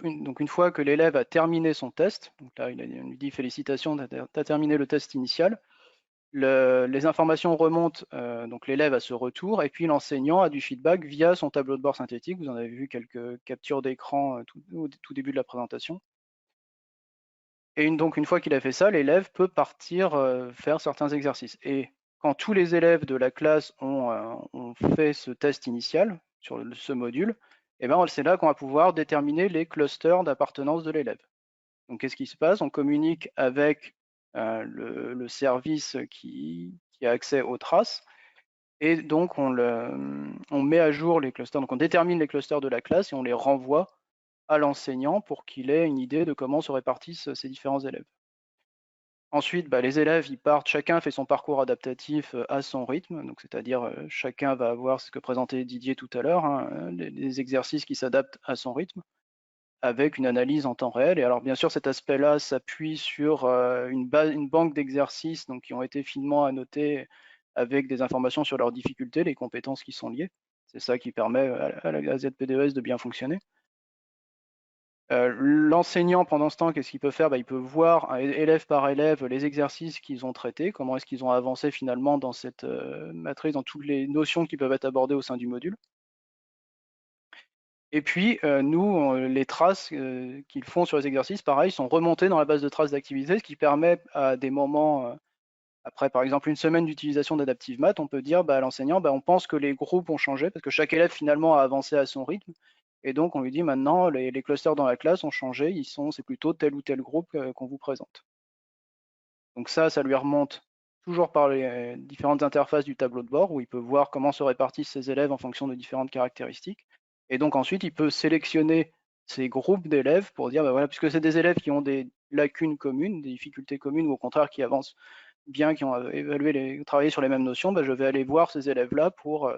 donc une fois que l'élève a terminé son test, donc là il lui dit félicitations, tu as terminé le test initial, les informations remontent, donc l'élève a ce retour, et puis l'enseignant a du feedback via son tableau de bord synthétique. Vous en avez vu quelques captures d'écran au tout début de la présentation. Et donc une fois qu'il a fait ça, l'élève peut partir faire certains exercices. Et quand tous les élèves de la classe ont fait ce test initial sur ce module, c'est là qu'on va pouvoir déterminer les clusters d'appartenance de l'élève. Donc qu'est-ce qui se passe? On communique avec le service qui a accès aux traces, et donc on met à jour les clusters, donc on détermine les clusters de la classe et on les renvoie à l'enseignant pour qu'il ait une idée de comment se répartissent ces différents élèves. Ensuite, les élèves, ils partent, chacun fait son parcours adaptatif à son rythme, donc c'est-à-dire chacun va avoir ce que présentait Didier tout à l'heure, hein, les exercices qui s'adaptent à son rythme, avec une analyse en temps réel. Et alors bien sûr, cet aspect-là s'appuie sur une banque d'exercices qui ont été finement annotés avec des informations sur leurs difficultés, les compétences qui sont liées. C'est ça qui permet à la ZPDES de bien fonctionner. L'enseignant, pendant ce temps, qu'est-ce qu'il peut faire? Il peut voir élève par élève les exercices qu'ils ont traités, comment est-ce qu'ils ont avancé finalement dans cette matrice, dans toutes les notions qui peuvent être abordées au sein du module. Et puis, nous, les traces qu'ils font sur les exercices, pareil, sont remontées dans la base de traces d'activité, ce qui permet à des moments, après par exemple une semaine d'utilisation d'AdaptiveMath, on peut dire à l'enseignant, on pense que les groupes ont changé, parce que chaque élève finalement a avancé à son rythme, Et donc, on lui dit maintenant, les clusters dans la classe ont changé, c'est plutôt tel ou tel groupe qu'on vous présente. Donc ça lui remonte toujours par les différentes interfaces du tableau de bord où il peut voir comment se répartissent ses élèves en fonction de différentes caractéristiques. Et donc ensuite, il peut sélectionner ces groupes d'élèves pour dire, bah voilà, puisque c'est des élèves qui ont des lacunes communes, des difficultés communes, ou au contraire qui avancent bien, qui ont travaillé sur les mêmes notions, bah, je vais aller voir ces élèves-là pour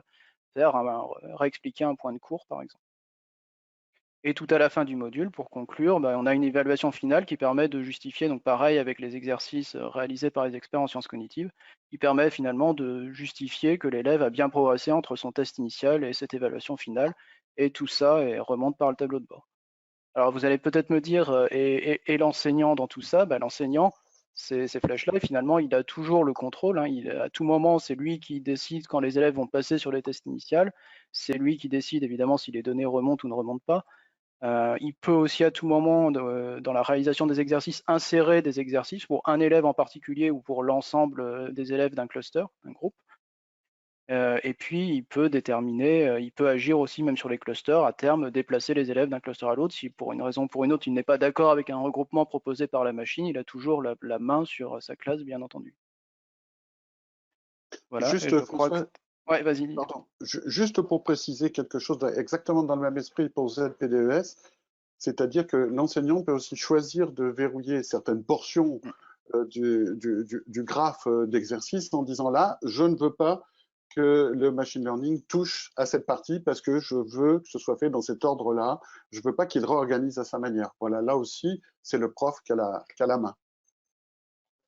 réexpliquer un point de cours, par exemple. Et tout à la fin du module, pour conclure, on a une évaluation finale qui permet de justifier, donc pareil avec les exercices réalisés par les experts en sciences cognitives, qui permet finalement de justifier que l'élève a bien progressé entre son test initial et cette évaluation finale, et tout ça remonte par le tableau de bord. Alors vous allez peut-être me dire, et l'enseignant dans tout ça, l'enseignant, ces flèches-là, finalement, il a toujours le contrôle, hein, à tout moment, c'est lui qui décide quand les élèves vont passer sur les tests initiales, c'est lui qui décide évidemment si les données remontent ou ne remontent pas. Il peut aussi à tout moment, dans la réalisation des exercices, insérer des exercices pour un élève en particulier ou pour l'ensemble des élèves d'un cluster, d'un groupe. Et puis, il peut déterminer, il peut agir aussi même sur les clusters, à terme, déplacer les élèves d'un cluster à l'autre. Si pour une raison ou pour une autre, il n'est pas d'accord avec un regroupement proposé par la machine, il a toujours la main sur sa classe, bien entendu. Voilà, Juste, et je crois que... François, Ouais, vas-y. pardon, juste pour préciser quelque chose exactement dans le même esprit pour ZPDES, c'est-à-dire que l'enseignant peut aussi choisir de verrouiller certaines portions du graphe d'exercice en disant là, je ne veux pas que le machine learning touche à cette partie parce que je veux que ce soit fait dans cet ordre-là. Je ne veux pas qu'il réorganise à sa manière. Voilà, là aussi, c'est le prof qui a la main.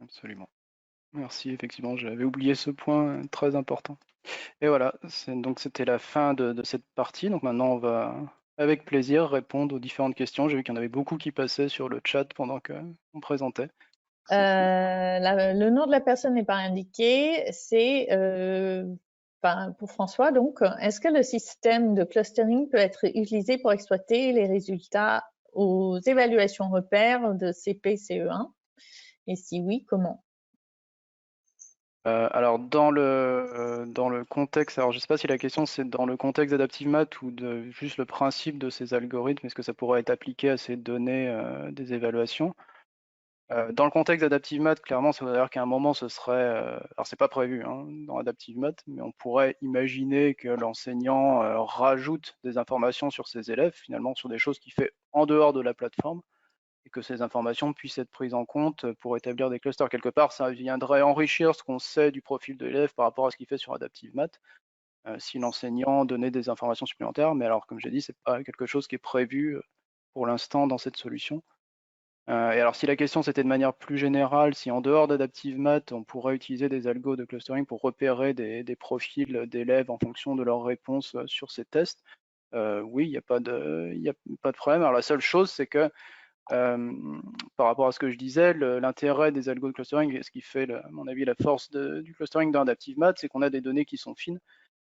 Absolument. Merci, effectivement, j'avais oublié ce point très important. Et voilà, donc c'était la fin de cette partie. Donc maintenant, on va avec plaisir répondre aux différentes questions. J'ai vu qu'il y en avait beaucoup qui passaient sur le chat pendant qu'on présentait. Le nom de la personne n'est pas indiqué. C'est pour François. Donc, est-ce que le système de clustering peut être utilisé pour exploiter les résultats aux évaluations repères de CP/CE1? Et si oui, comment? Alors dans le contexte, alors je ne sais pas si la question c'est dans le contexte d'Adaptive Math ou de juste le principe de ces algorithmes, est-ce que ça pourrait être appliqué à ces données des évaluations? Dans le contexte d'Adaptive Math, clairement, ça veut dire qu'à un moment, ce serait, alors c'est pas prévu hein, dans Adaptive Math, mais on pourrait imaginer que l'enseignant rajoute des informations sur ses élèves, finalement sur des choses qu'il fait en dehors de la plateforme, et que ces informations puissent être prises en compte pour établir des clusters. Quelque part, ça viendrait enrichir ce qu'on sait du profil de l'élève par rapport à ce qu'il fait sur Adaptive Math, si l'enseignant donnait des informations supplémentaires, mais alors, comme j'ai dit, c'est pas quelque chose qui est prévu pour l'instant dans cette solution. Et alors, si la question c'était de manière plus générale, si en dehors d'Adaptive Math, on pourrait utiliser des algos de clustering pour repérer des profils d'élèves en fonction de leurs réponses sur ces tests, oui, il n'y a pas de problème. Alors, la seule chose, c'est que par rapport à ce que je disais, l'intérêt des algos de clustering, ce qui fait, à mon avis, la force du clustering dans Adaptive Math, c'est qu'on a des données qui sont fines.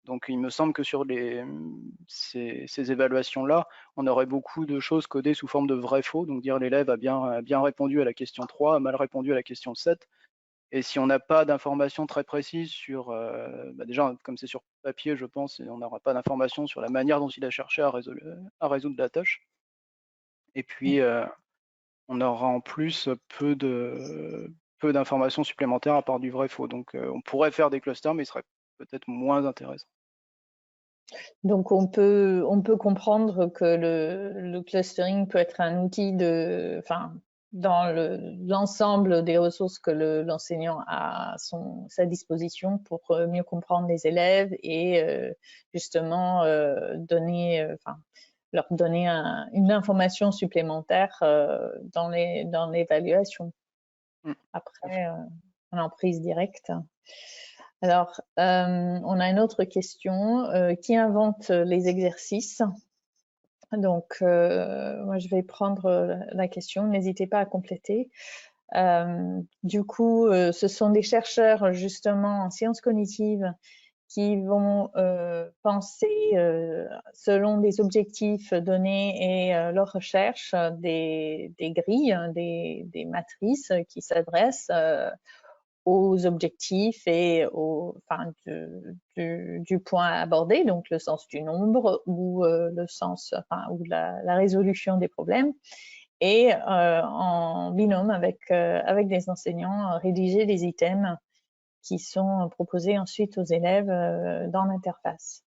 Donc il me semble que sur ces évaluations-là, on aurait beaucoup de choses codées sous forme de vrai-faux, donc dire l'élève a bien répondu à la question 3, a mal répondu à la question 7. Et si on n'a pas d'informations très précises sur, déjà comme c'est sur papier, je pense, on n'aura pas d'informations sur la manière dont il a cherché à résoudre la tâche. Et puis on aura en plus peu d'informations supplémentaires à part du vrai-faux. Donc on pourrait faire des clusters, mais ils seraient peut-être moins intéressants. Donc, on peut comprendre que le clustering peut être un outil dans l'ensemble des ressources que l'enseignant a à sa disposition pour mieux comprendre les élèves et justement leur donner une information supplémentaire dans l'évaluation. Après, en prise directe. Alors, on a une autre question. Qui invente les exercices? Donc, moi, je vais prendre la question. N'hésitez pas à compléter. Du coup, ce sont des chercheurs, justement, en sciences cognitives qui vont penser, selon des objectifs donnés et leur recherche, des grilles, des matrices qui s'adressent aux objectifs et du point abordé, donc le sens du nombre ou le sens, ou la résolution des problèmes, et en binôme avec les enseignants, rédiger des items qui sont proposés ensuite aux élèves dans l'interface.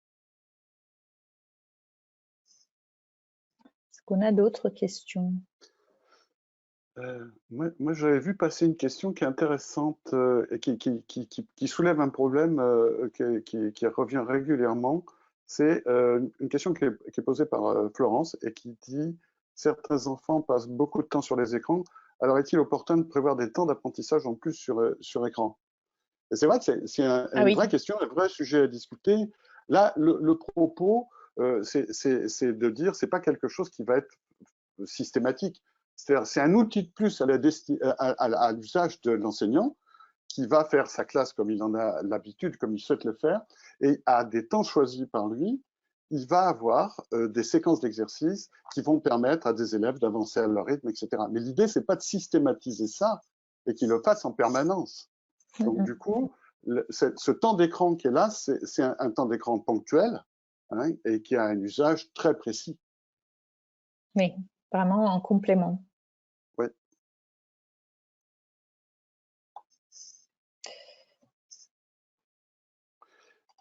Est-ce qu'on a d'autres questions? Moi j'avais vu passer une question qui est intéressante et qui soulève un problème qui revient régulièrement. C'est une question qui est posée par Florence et qui dit « Certains enfants passent beaucoup de temps sur les écrans, alors est-il opportun de prévoir des temps d'apprentissage en plus sur écran ?» Et c'est vrai que c'est une vraie question, un vrai sujet à discuter. Là, le propos, c'est de dire c'est pas quelque chose qui va être systématique. C'est un outil de plus à l'usage de l'enseignant qui va faire sa classe comme il en a l'habitude, comme il souhaite le faire, et à des temps choisis par lui, il va avoir des séquences d'exercices qui vont permettre à des élèves d'avancer à leur rythme, etc. Mais l'idée, c'est pas de systématiser ça et qu'ils le fassent en permanence. Donc, du coup, ce temps d'écran qui est là, c'est un temps d'écran ponctuel, hein, et qui a un usage très précis. Oui, vraiment en complément. Oui.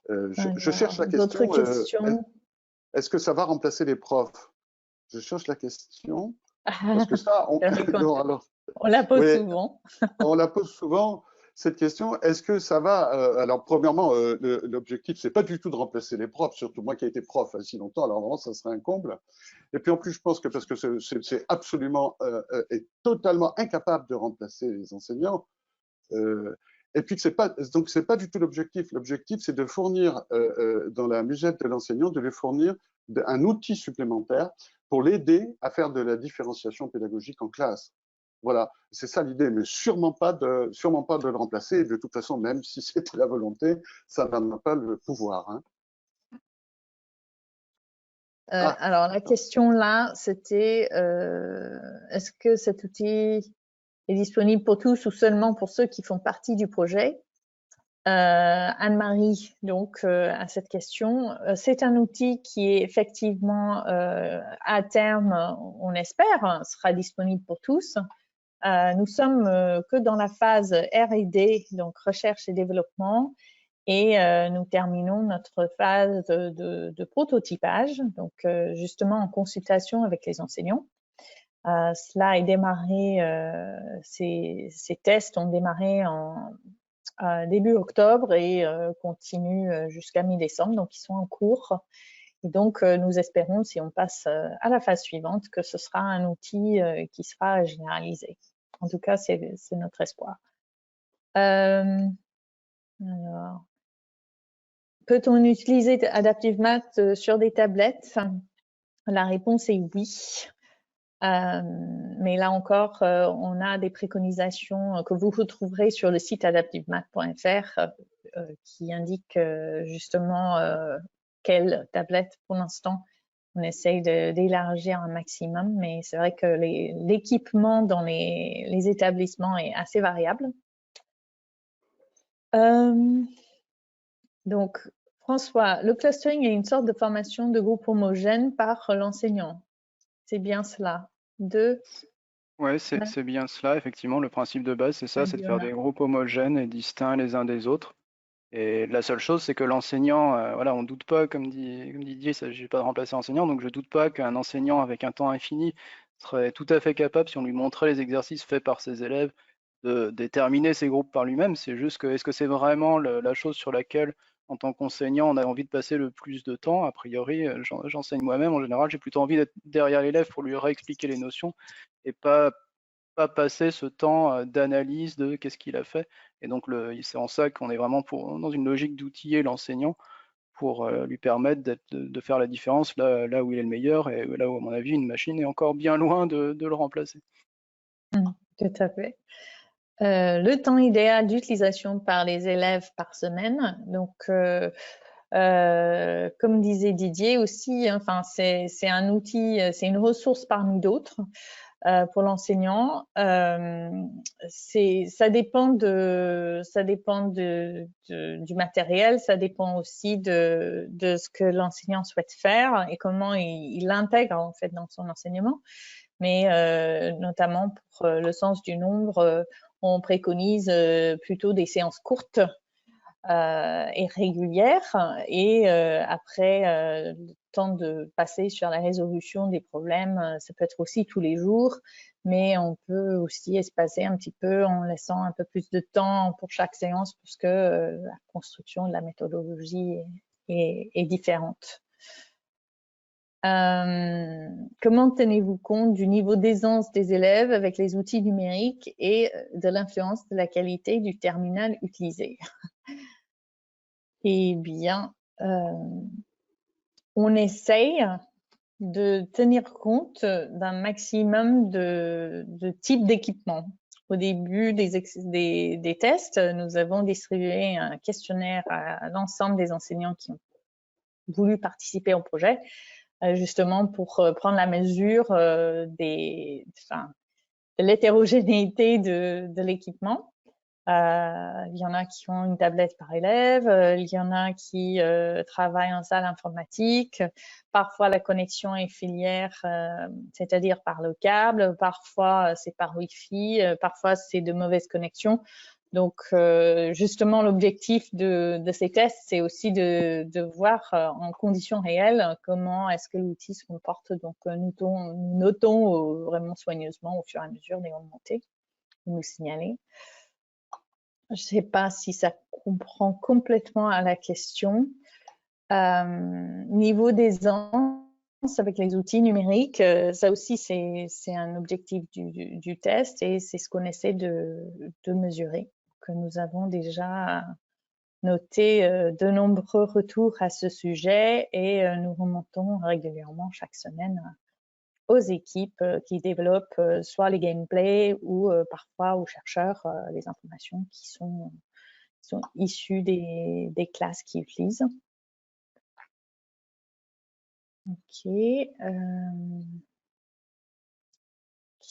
Je cherche la question. D'autres questions? Est-ce que ça va remplacer les profs? Je cherche la question. Parce que ça, on la pose souvent. On la pose souvent, cette question. Est-ce que ça va alors, premièrement, l'objectif, c'est pas du tout de remplacer les profs, surtout moi qui ai été prof si longtemps, alors vraiment, ça serait un comble. Et puis en plus, je pense que parce que c'est absolument et totalement incapable de remplacer les enseignants. Et puis c'est pas du tout l'objectif. L'objectif, c'est de fournir dans la musette de l'enseignant, de lui fournir un outil supplémentaire pour l'aider à faire de la différenciation pédagogique en classe. Voilà, c'est ça l'idée, mais sûrement pas de le remplacer. Et de toute façon, même si c'était la volonté, ça n'a pas le pouvoir. Hein. Alors la question là, c'était est-ce que cet outil est disponible pour tous ou seulement pour ceux qui font partie du projet? Anne-Marie, donc, à cette question, c'est un outil qui est effectivement, à terme, on espère, sera disponible pour tous. Nous sommes que dans la phase R&D, donc recherche et développement, et nous terminons notre phase de prototypage, donc justement en consultation avec les enseignants. Cela est démarré, ces tests ont démarré en début octobre et continuent jusqu'à mi-décembre, donc ils sont en cours. Et donc, nous espérons, si on passe à la phase suivante, que ce sera un outil qui sera généralisé. En tout cas, c'est notre espoir. Alors, peut-on utiliser Adaptive Math sur des tablettes? La réponse est oui. Mais là encore, on a des préconisations que vous retrouverez sur le site adaptivemath.fr qui indiquent justement quelle tablette pour l'instant. On essaye d'élargir un maximum, mais c'est vrai que l'équipement dans les établissements est assez variable. Donc, François, le clustering est une sorte de formation de groupe homogène par l'enseignant. C'est bien cela. Oui, c'est bien cela, effectivement. Le principe de base, c'est ça, c'est de faire des groupes homogènes et distincts les uns des autres. Et la seule chose, c'est que l'enseignant, voilà, on ne doute pas, comme dit Didier, il ne s'agit pas de remplacer l'enseignant, donc je ne doute pas qu'un enseignant avec un temps infini serait tout à fait capable, si on lui montrait les exercices faits par ses élèves, de déterminer ces groupes par lui-même. C'est juste que, est-ce que c'est vraiment la chose sur laquelle, en tant qu'enseignant, on a envie de passer le plus de temps? A priori, j'enseigne moi-même, en général, j'ai plutôt envie d'être derrière l'élève pour lui réexpliquer les notions et pas passer ce temps d'analyse de qu'est-ce qu'il a fait. Et donc, c'est en ça qu'on est vraiment dans une logique d'outiller l'enseignant pour lui permettre de faire la différence là où il est le meilleur et là où, à mon avis, une machine est encore bien loin de le remplacer. Tout à fait. Le temps idéal d'utilisation par les élèves par semaine. Donc, comme disait Didier aussi, enfin, c'est un outil, c'est une ressource parmi d'autres. pour l'enseignant. Ça dépend du matériel, ça dépend aussi de ce que l'enseignant souhaite faire et comment il l'intègre en fait dans son enseignement. Mais notamment pour le sens du nombre, on préconise plutôt des séances courtes et régulières, et après le temps de passer sur la résolution des problèmes, ça peut être aussi tous les jours, mais on peut aussi espacer un petit peu en laissant un peu plus de temps pour chaque séance, puisque la construction de la méthodologie est différente. Comment tenez-vous compte du niveau d'aisance des élèves avec les outils numériques et de l'influence de la qualité du terminal utilisé? Eh bien, on essaye de tenir compte d'un maximum de types d'équipements. Au début des tests, nous avons distribué un questionnaire à l'ensemble des enseignants qui ont voulu participer au projet, justement pour prendre la mesure de l'hétérogénéité de l'équipement. Il y en a qui ont une tablette par élève, il y en a qui travaillent en salle informatique. Parfois, la connexion est filière, c'est-à-dire par le câble. Parfois, c'est par Wi-Fi. Parfois, c'est de mauvaises connexions. Donc, justement, l'objectif de ces tests, c'est aussi de voir en conditions réelles comment est-ce que l'outil se comporte. Donc, nous notons vraiment soigneusement au fur et à mesure des remontées, nous signaler. Je ne sais pas si ça comprend complètement à la question. Niveau d'aisance avec les outils numériques, ça aussi c'est un objectif du test et c'est ce qu'on essaie de mesurer, que nous avons déjà noté de nombreux retours à ce sujet et nous remontons régulièrement chaque semaine aux équipes qui développent soit les gameplays ou parfois aux chercheurs les informations qui sont issues des classes qu'ils utilisent. Ok.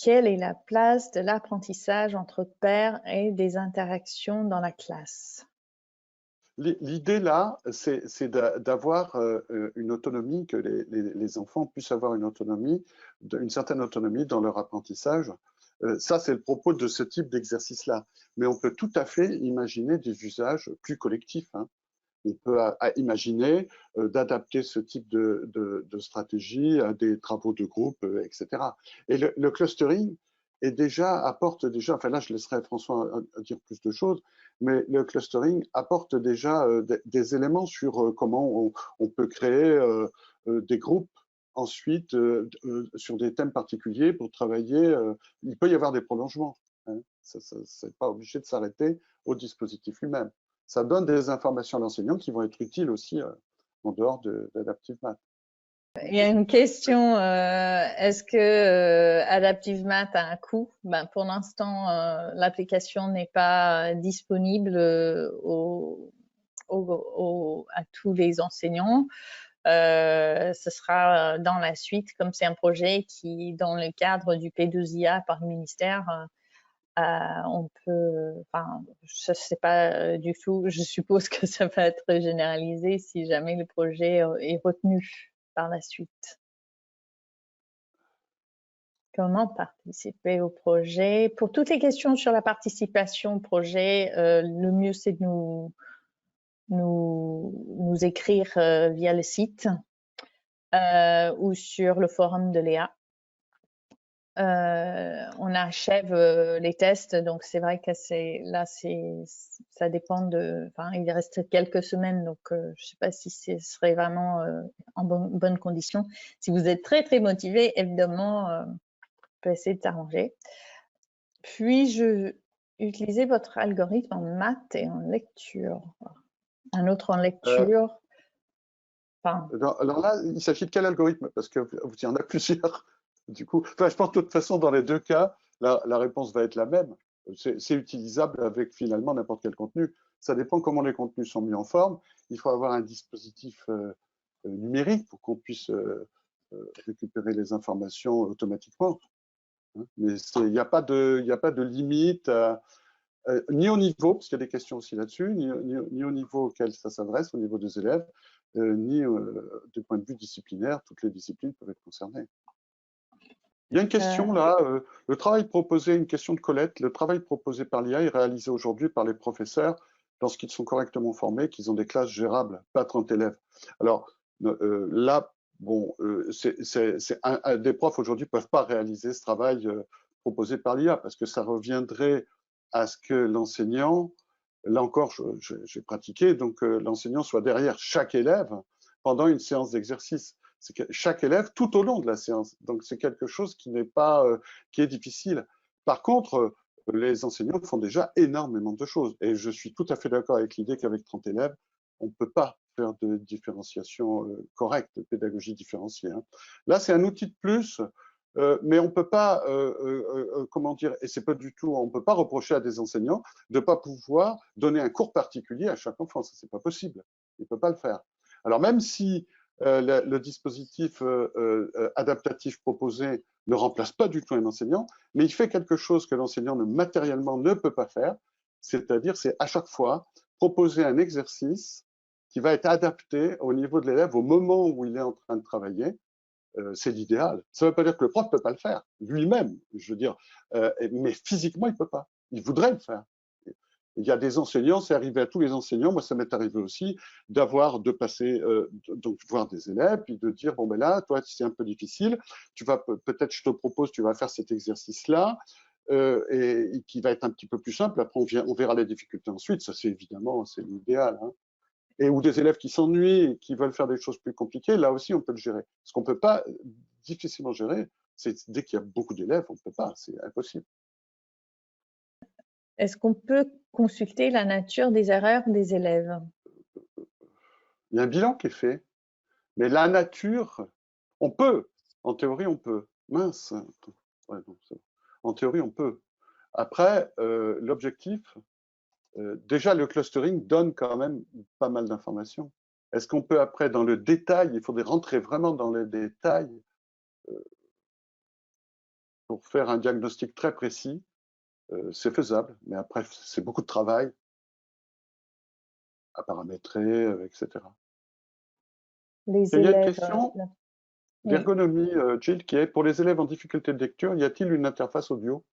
Quelle est la place de l'apprentissage entre pairs et des interactions dans la classe? L'idée là, c'est d'avoir une autonomie, que les enfants puissent avoir une autonomie, une certaine autonomie dans leur apprentissage. Ça, c'est le propos de ce type d'exercice-là. Mais on peut tout à fait imaginer des usages plus collectifs, hein. On peut imaginer d'adapter ce type de stratégie à des travaux de groupe, etc. Et le clustering apporte déjà, enfin là je laisserai François dire plus de choses, mais le clustering apporte déjà des éléments sur comment on peut créer des groupes ensuite sur des thèmes particuliers pour travailler. Il peut y avoir des prolongements, hein. Ça n'est pas obligé de s'arrêter au dispositif lui-même. Ça donne des informations à l'enseignant qui vont être utiles aussi en dehors d'Adaptive Math. Il y a une question, est-ce que Adaptive Math a un coût? Ben, pour l'instant, l'application n'est pas disponible à tous les enseignants. Ce sera dans la suite, comme c'est un projet qui, dans le cadre du P2IA par le ministère, on peut, enfin, je ne sais pas du tout, je suppose que ça va être généralisé si jamais le projet est retenu par la suite. Comment participer au projet? Pour toutes les questions sur la participation au projet, le mieux c'est de nous écrire via le site ou sur le forum de Léa. On achève les tests, donc c'est vrai que ça dépend de, enfin, il reste quelques semaines, donc je ne sais pas si ce serait vraiment en bonne condition. Si vous êtes très très motivé, évidemment, on peut essayer de s'arranger. Puis-je utiliser votre algorithme en maths et en lecture? Un autre en lecture? Enfin, alors là, il s'agit de quel algorithme? Parce qu'il y en a plusieurs. Du coup, enfin, je pense de toute façon, dans les deux cas, la réponse va être la même. C'est utilisable avec finalement n'importe quel contenu. Ça dépend comment les contenus sont mis en forme. Il faut avoir un dispositif numérique pour qu'on puisse récupérer les informations automatiquement. hein. Mais il n'y a pas de limite, ni au niveau, parce qu'il y a des questions aussi là-dessus, ni au niveau auquel ça s'adresse, au niveau des élèves, ni du point de vue disciplinaire, toutes les disciplines peuvent être concernées. Il y a une question là, le travail proposé, une question de Colette, le travail proposé par l'IA est réalisé aujourd'hui par les professeurs lorsqu'ils sont correctement formés, qu'ils ont des classes gérables, pas 30 élèves. Alors là, bon, des profs aujourd'hui ne peuvent pas réaliser ce travail proposé par l'IA parce que ça reviendrait à ce que l'enseignant, là encore, j'ai pratiqué, donc l'enseignant soit derrière chaque élève pendant une séance d'exercice. C'est que chaque élève tout au long de la séance. Donc c'est quelque chose qui n'est pas, qui est difficile. Par contre, les enseignants font déjà énormément de choses. Et je suis tout à fait d'accord avec l'idée qu'avec 30 élèves, on ne peut pas faire de différenciation correcte, de pédagogie différenciée, hein. Là, c'est un outil de plus, mais on ne peut pas, comment dire, et c'est pas du tout, on ne peut pas reprocher à des enseignants de ne pas pouvoir donner un cours particulier à chaque enfant. Ça, c'est pas possible. Ils ne peuvent pas le faire. Alors même si le dispositif adaptatif proposé ne remplace pas du tout un enseignant, mais il fait quelque chose que l'enseignant matériellement ne peut pas faire, c'est-à-dire c'est à chaque fois proposer un exercice qui va être adapté au niveau de l'élève au moment où il est en train de travailler. C'est l'idéal. Ça ne veut pas dire que le prof ne peut pas le faire lui-même, je veux dire, mais physiquement, il ne peut pas. Il voudrait le faire. Il y a des enseignants, c'est arrivé à tous les enseignants, moi ça m'est arrivé aussi, de passer, donc voir des élèves, puis de dire, bon ben là, toi c'est un peu difficile, tu vas peut-être, je te propose, tu vas faire cet exercice-là, et qui va être un petit peu plus simple, après on verra les difficultés ensuite, ça c'est évidemment, c'est l'idéal, hein. Et ou des élèves qui s'ennuient et qui veulent faire des choses plus compliquées, là aussi on peut le gérer. Ce qu'on ne peut pas difficilement gérer, c'est dès qu'il y a beaucoup d'élèves, on ne peut pas, c'est impossible. Est-ce qu'on peut consulter la nature des erreurs des élèves? Il y a un bilan qui est fait, mais la nature, on peut. En théorie, on peut. Mince. Ouais, non, en théorie, on peut. Après, l'objectif, déjà, le clustering donne quand même pas mal d'informations. Est-ce qu'on peut après, dans le détail, il faudrait rentrer vraiment dans le détail pour faire un diagnostic très précis? C'est faisable, mais après, c'est beaucoup de travail à paramétrer, etc. Les Il y a une élèves, question oui. d'ergonomie, Jill, qui est pour les élèves en difficulté de lecture, y a-t-il une interface audio?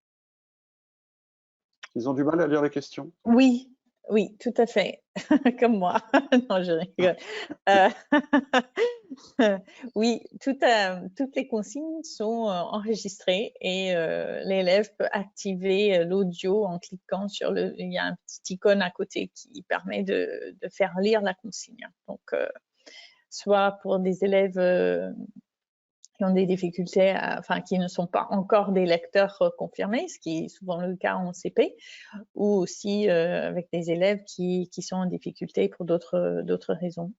Ils ont du mal à lire les questions? Oui, oui, tout à fait, comme moi. Non, je rigole. Oui, toutes les consignes sont enregistrées et l'élève peut activer l'audio en cliquant sur il y a un petit icône à côté qui permet de faire lire la consigne. Donc, soit pour des élèves qui ont des difficultés, enfin, qui ne sont pas encore des lecteurs confirmés, ce qui est souvent le cas en CP, ou aussi avec des élèves qui sont en difficulté pour d'autres raisons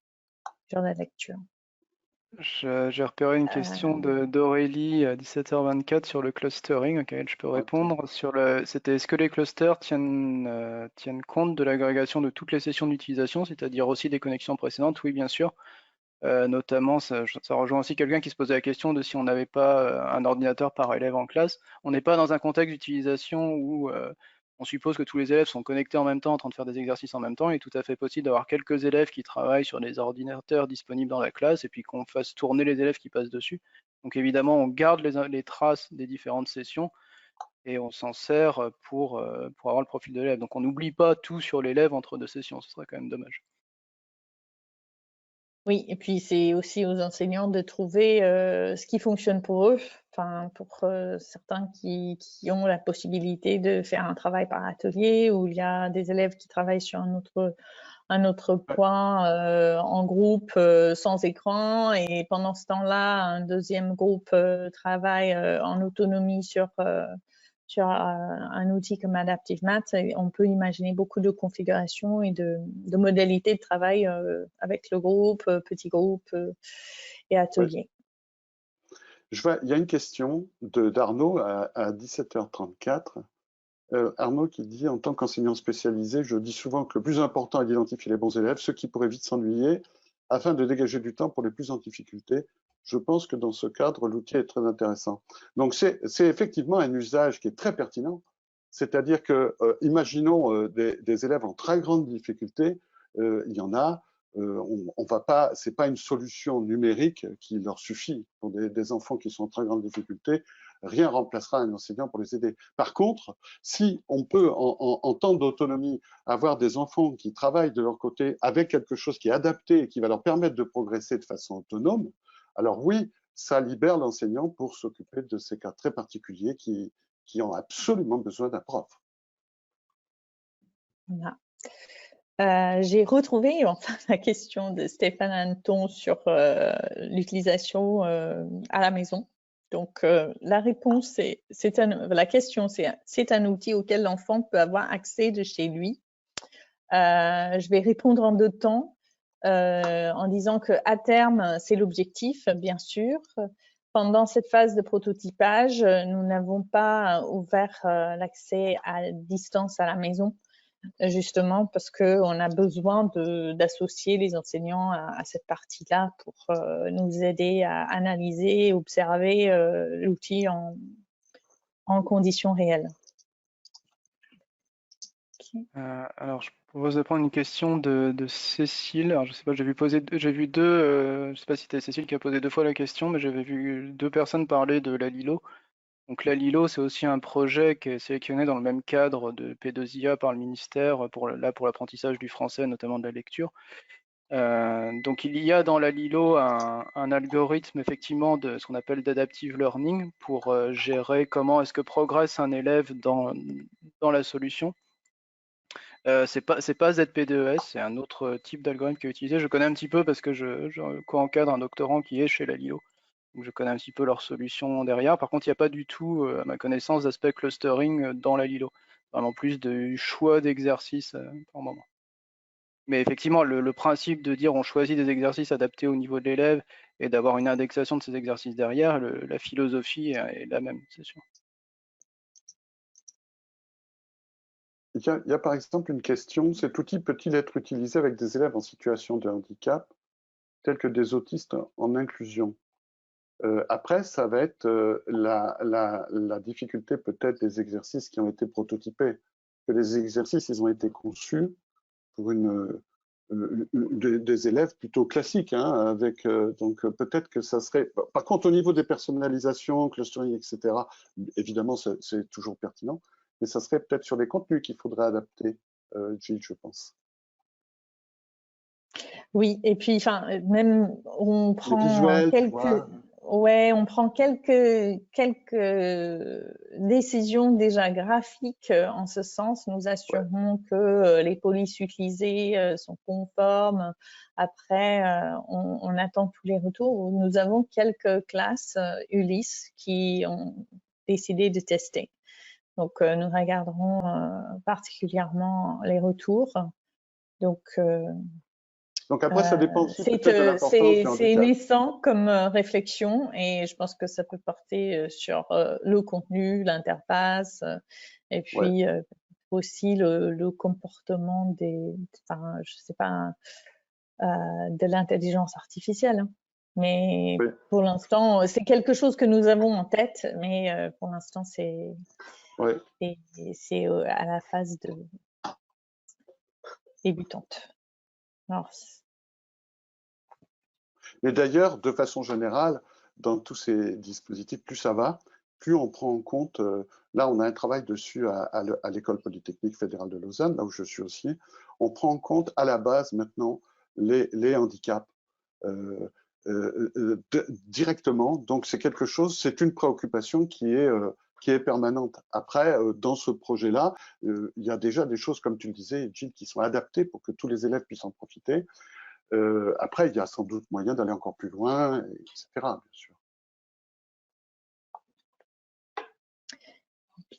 sur la lecture. J'ai repéré une question d'Aurélie à 17h24 sur le clustering, auquel je peux répondre. C'était est-ce que les clusters tiennent compte de l'agrégation de toutes les sessions d'utilisation, c'est-à-dire aussi des connexions précédentes? Oui, bien sûr. Notamment, ça rejoint aussi quelqu'un qui se posait la question de si on n'avait pas un ordinateur par élève en classe. On n'est pas dans un contexte d'utilisation où on suppose que tous les élèves sont connectés en même temps, en train de faire des exercices en même temps. Il est tout à fait possible d'avoir quelques élèves qui travaillent sur des ordinateurs disponibles dans la classe et puis qu'on fasse tourner les élèves qui passent dessus. Donc évidemment, on garde les traces des différentes sessions et on s'en sert pour avoir le profil de l'élève. Donc on n'oublie pas tout sur l'élève entre deux sessions, ce serait quand même dommage. Oui, et puis c'est aussi aux enseignants de trouver ce qui fonctionne pour eux. Enfin, pour certains qui ont la possibilité de faire un travail par atelier, où il y a des élèves qui travaillent sur un autre point en groupe sans écran, et pendant ce temps-là, un deuxième groupe travaille en autonomie sur un outil comme Adaptive Math. On peut imaginer beaucoup de configurations et de modalités de travail avec le groupe, petit groupe et atelier. Il y a une question d'Arnaud à 17h34. Arnaud qui dit, en tant qu'enseignant spécialisé, je dis souvent que le plus important est d'identifier les bons élèves, ceux qui pourraient vite s'ennuyer, afin de dégager du temps pour les plus en difficulté. je pense que dans ce cadre, l'outil est très intéressant. Donc, c'est effectivement un usage qui est très pertinent. C'est-à-dire que, imaginons des élèves en très grande difficulté, il y en a, on va pas, c'est pas une solution numérique qui leur suffit pour des enfants qui sont en très grande difficulté. Rien remplacera un enseignant pour les aider. Par contre, si on peut, en temps d'autonomie, avoir des enfants qui travaillent de leur côté avec quelque chose qui est adapté et qui va leur permettre de progresser de façon autonome, alors oui, ça libère l'enseignant pour s'occuper de ces cas très particuliers qui ont absolument besoin d'un prof. Voilà. J'ai retrouvé enfin la question de Stéphane Anton sur l'utilisation à la maison. Donc la réponse, la question, c'est un outil auquel l'enfant peut avoir accès de chez lui. Je vais répondre en 2 temps, en disant qu'à terme, c'est l'objectif, bien sûr. Pendant cette phase de prototypage, nous n'avons pas ouvert l'accès à distance à la maison, justement parce qu'on a besoin d'associer les enseignants à cette partie-là pour nous aider à analyser et observer l'outil en conditions réelles. Okay. Alors, je propose de prendre une question de Cécile. Alors, je sais pas, j'ai vu deux, je sais pas si c'était Cécile qui a posé 2 fois la question, mais j'avais vu 2 personnes parler de la Lilo. Donc la Lilo, c'est aussi un projet qui est sélectionné dans le même cadre de P2IA par le ministère pour l'apprentissage du français, notamment de la lecture. Donc il y a dans la Lilo un algorithme effectivement de ce qu'on appelle d'adaptive learning pour gérer comment est-ce que progresse un élève dans la solution. C'est pas ZPDES, c'est un autre type d'algorithme qui est utilisé. Je connais un petit peu parce que je co-encadre un doctorant qui est chez la Lilo. Donc je connais un petit peu leur solution derrière. Par contre, il n'y a pas du tout, à ma connaissance, d'aspect clustering dans la Lilo. Vraiment plus de choix d'exercices par moment. Mais effectivement, le principe de dire on choisit des exercices adaptés au niveau de l'élève et d'avoir une indexation de ces exercices derrière, la philosophie est la même, c'est sûr. Il y a par exemple une question, cet outil peut-il être utilisé avec des élèves en situation de handicap, tels que des autistes en inclusion? Après, ça va être la difficulté peut-être des exercices qui ont été prototypés. Que les exercices, ils ont été conçus pour des élèves plutôt classiques, hein, avec donc peut-être que ça serait. Par contre, au niveau des personnalisations, clustering, etc., évidemment, c'est toujours pertinent, mais ça serait peut-être sur les contenus qu'il faudrait adapter, Gilles, je pense. Oui, et puis, enfin, même on prend visuels, on prend quelques décisions déjà graphiques en ce sens. Nous assurons que les polices utilisées sont conformes. Après, on attend tous les retours. Nous avons quelques classes Ulysse qui ont décidé de tester. Donc, nous regarderons particulièrement les retours. Donc après, ça dépend aussi peut-être de l'importance du handicap. C'est naissant comme réflexion et je pense que ça peut porter sur le contenu, l'interface et puis aussi le comportement je sais pas, de l'intelligence artificielle. Hein. Mais pour l'instant, c'est quelque chose que nous avons en tête, mais pour l'instant, c'est à la phase débutante. Alors, mais d'ailleurs, de façon générale, dans tous ces dispositifs, plus ça va, plus on prend en compte, là on a un travail dessus à l'École polytechnique fédérale de Lausanne, là où je suis aussi, on prend en compte à la base maintenant les handicaps directement, donc c'est quelque chose, c'est une préoccupation qui est permanente. Après, dans ce projet-là, il y a déjà des choses, comme tu le disais, Gilles, qui sont adaptées pour que tous les élèves puissent en profiter. Après, il y a sans doute moyen d'aller encore plus loin, etc., bien sûr.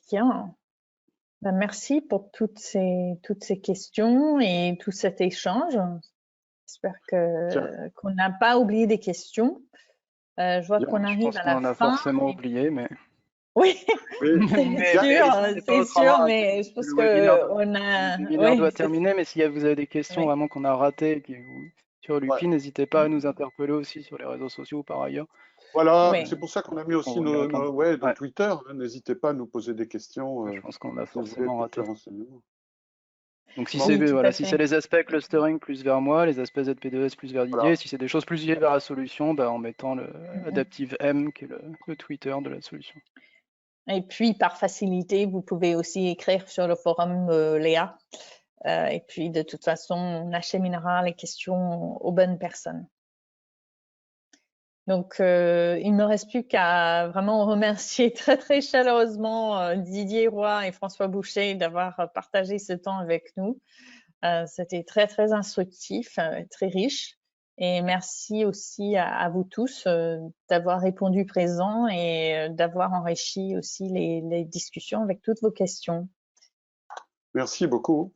Bien. Ben, merci pour toutes ces questions et tout cet échange. J'espère qu'on n'a pas oublié des questions. Je vois qu'on arrive à la fin. Je pense qu'on en a forcément oublié, mais... Oui, c'est sûr, mais je pense qu'on a... Le webinaire doit terminer, mais si vous avez des questions vraiment qu'on a ratées, sur Lupi. N'hésitez pas à nous interpeller aussi sur les réseaux sociaux par ailleurs. Voilà, Oui. c'est pour ça qu'on a mis aussi On va nos ouais. Twitter. Hein, n'hésitez pas à nous poser des questions. Je pense qu'on a si vous voulez forcément plus raté. de renseignements. Donc si Bon. c'est Oui, tout voilà, à si fait. c'est les aspects clustering plus vers moi, les aspects ZP2S plus vers Didier, Voilà. si c'est des choses plus liées vers la solution, bah, en mettant le Adaptive M qui est le Twitter de la solution. Et puis, par facilité, vous pouvez aussi écrire sur le forum Léa. Et puis, de toute façon, on acheminera les questions aux bonnes personnes. Donc, il ne me reste plus qu'à vraiment remercier très, très chaleureusement Didier Roy et François Boucher d'avoir partagé ce temps avec nous. C'était très, très instructif, très riche. Et merci aussi à vous tous d'avoir répondu présent et d'avoir enrichi aussi les discussions avec toutes vos questions. Merci beaucoup.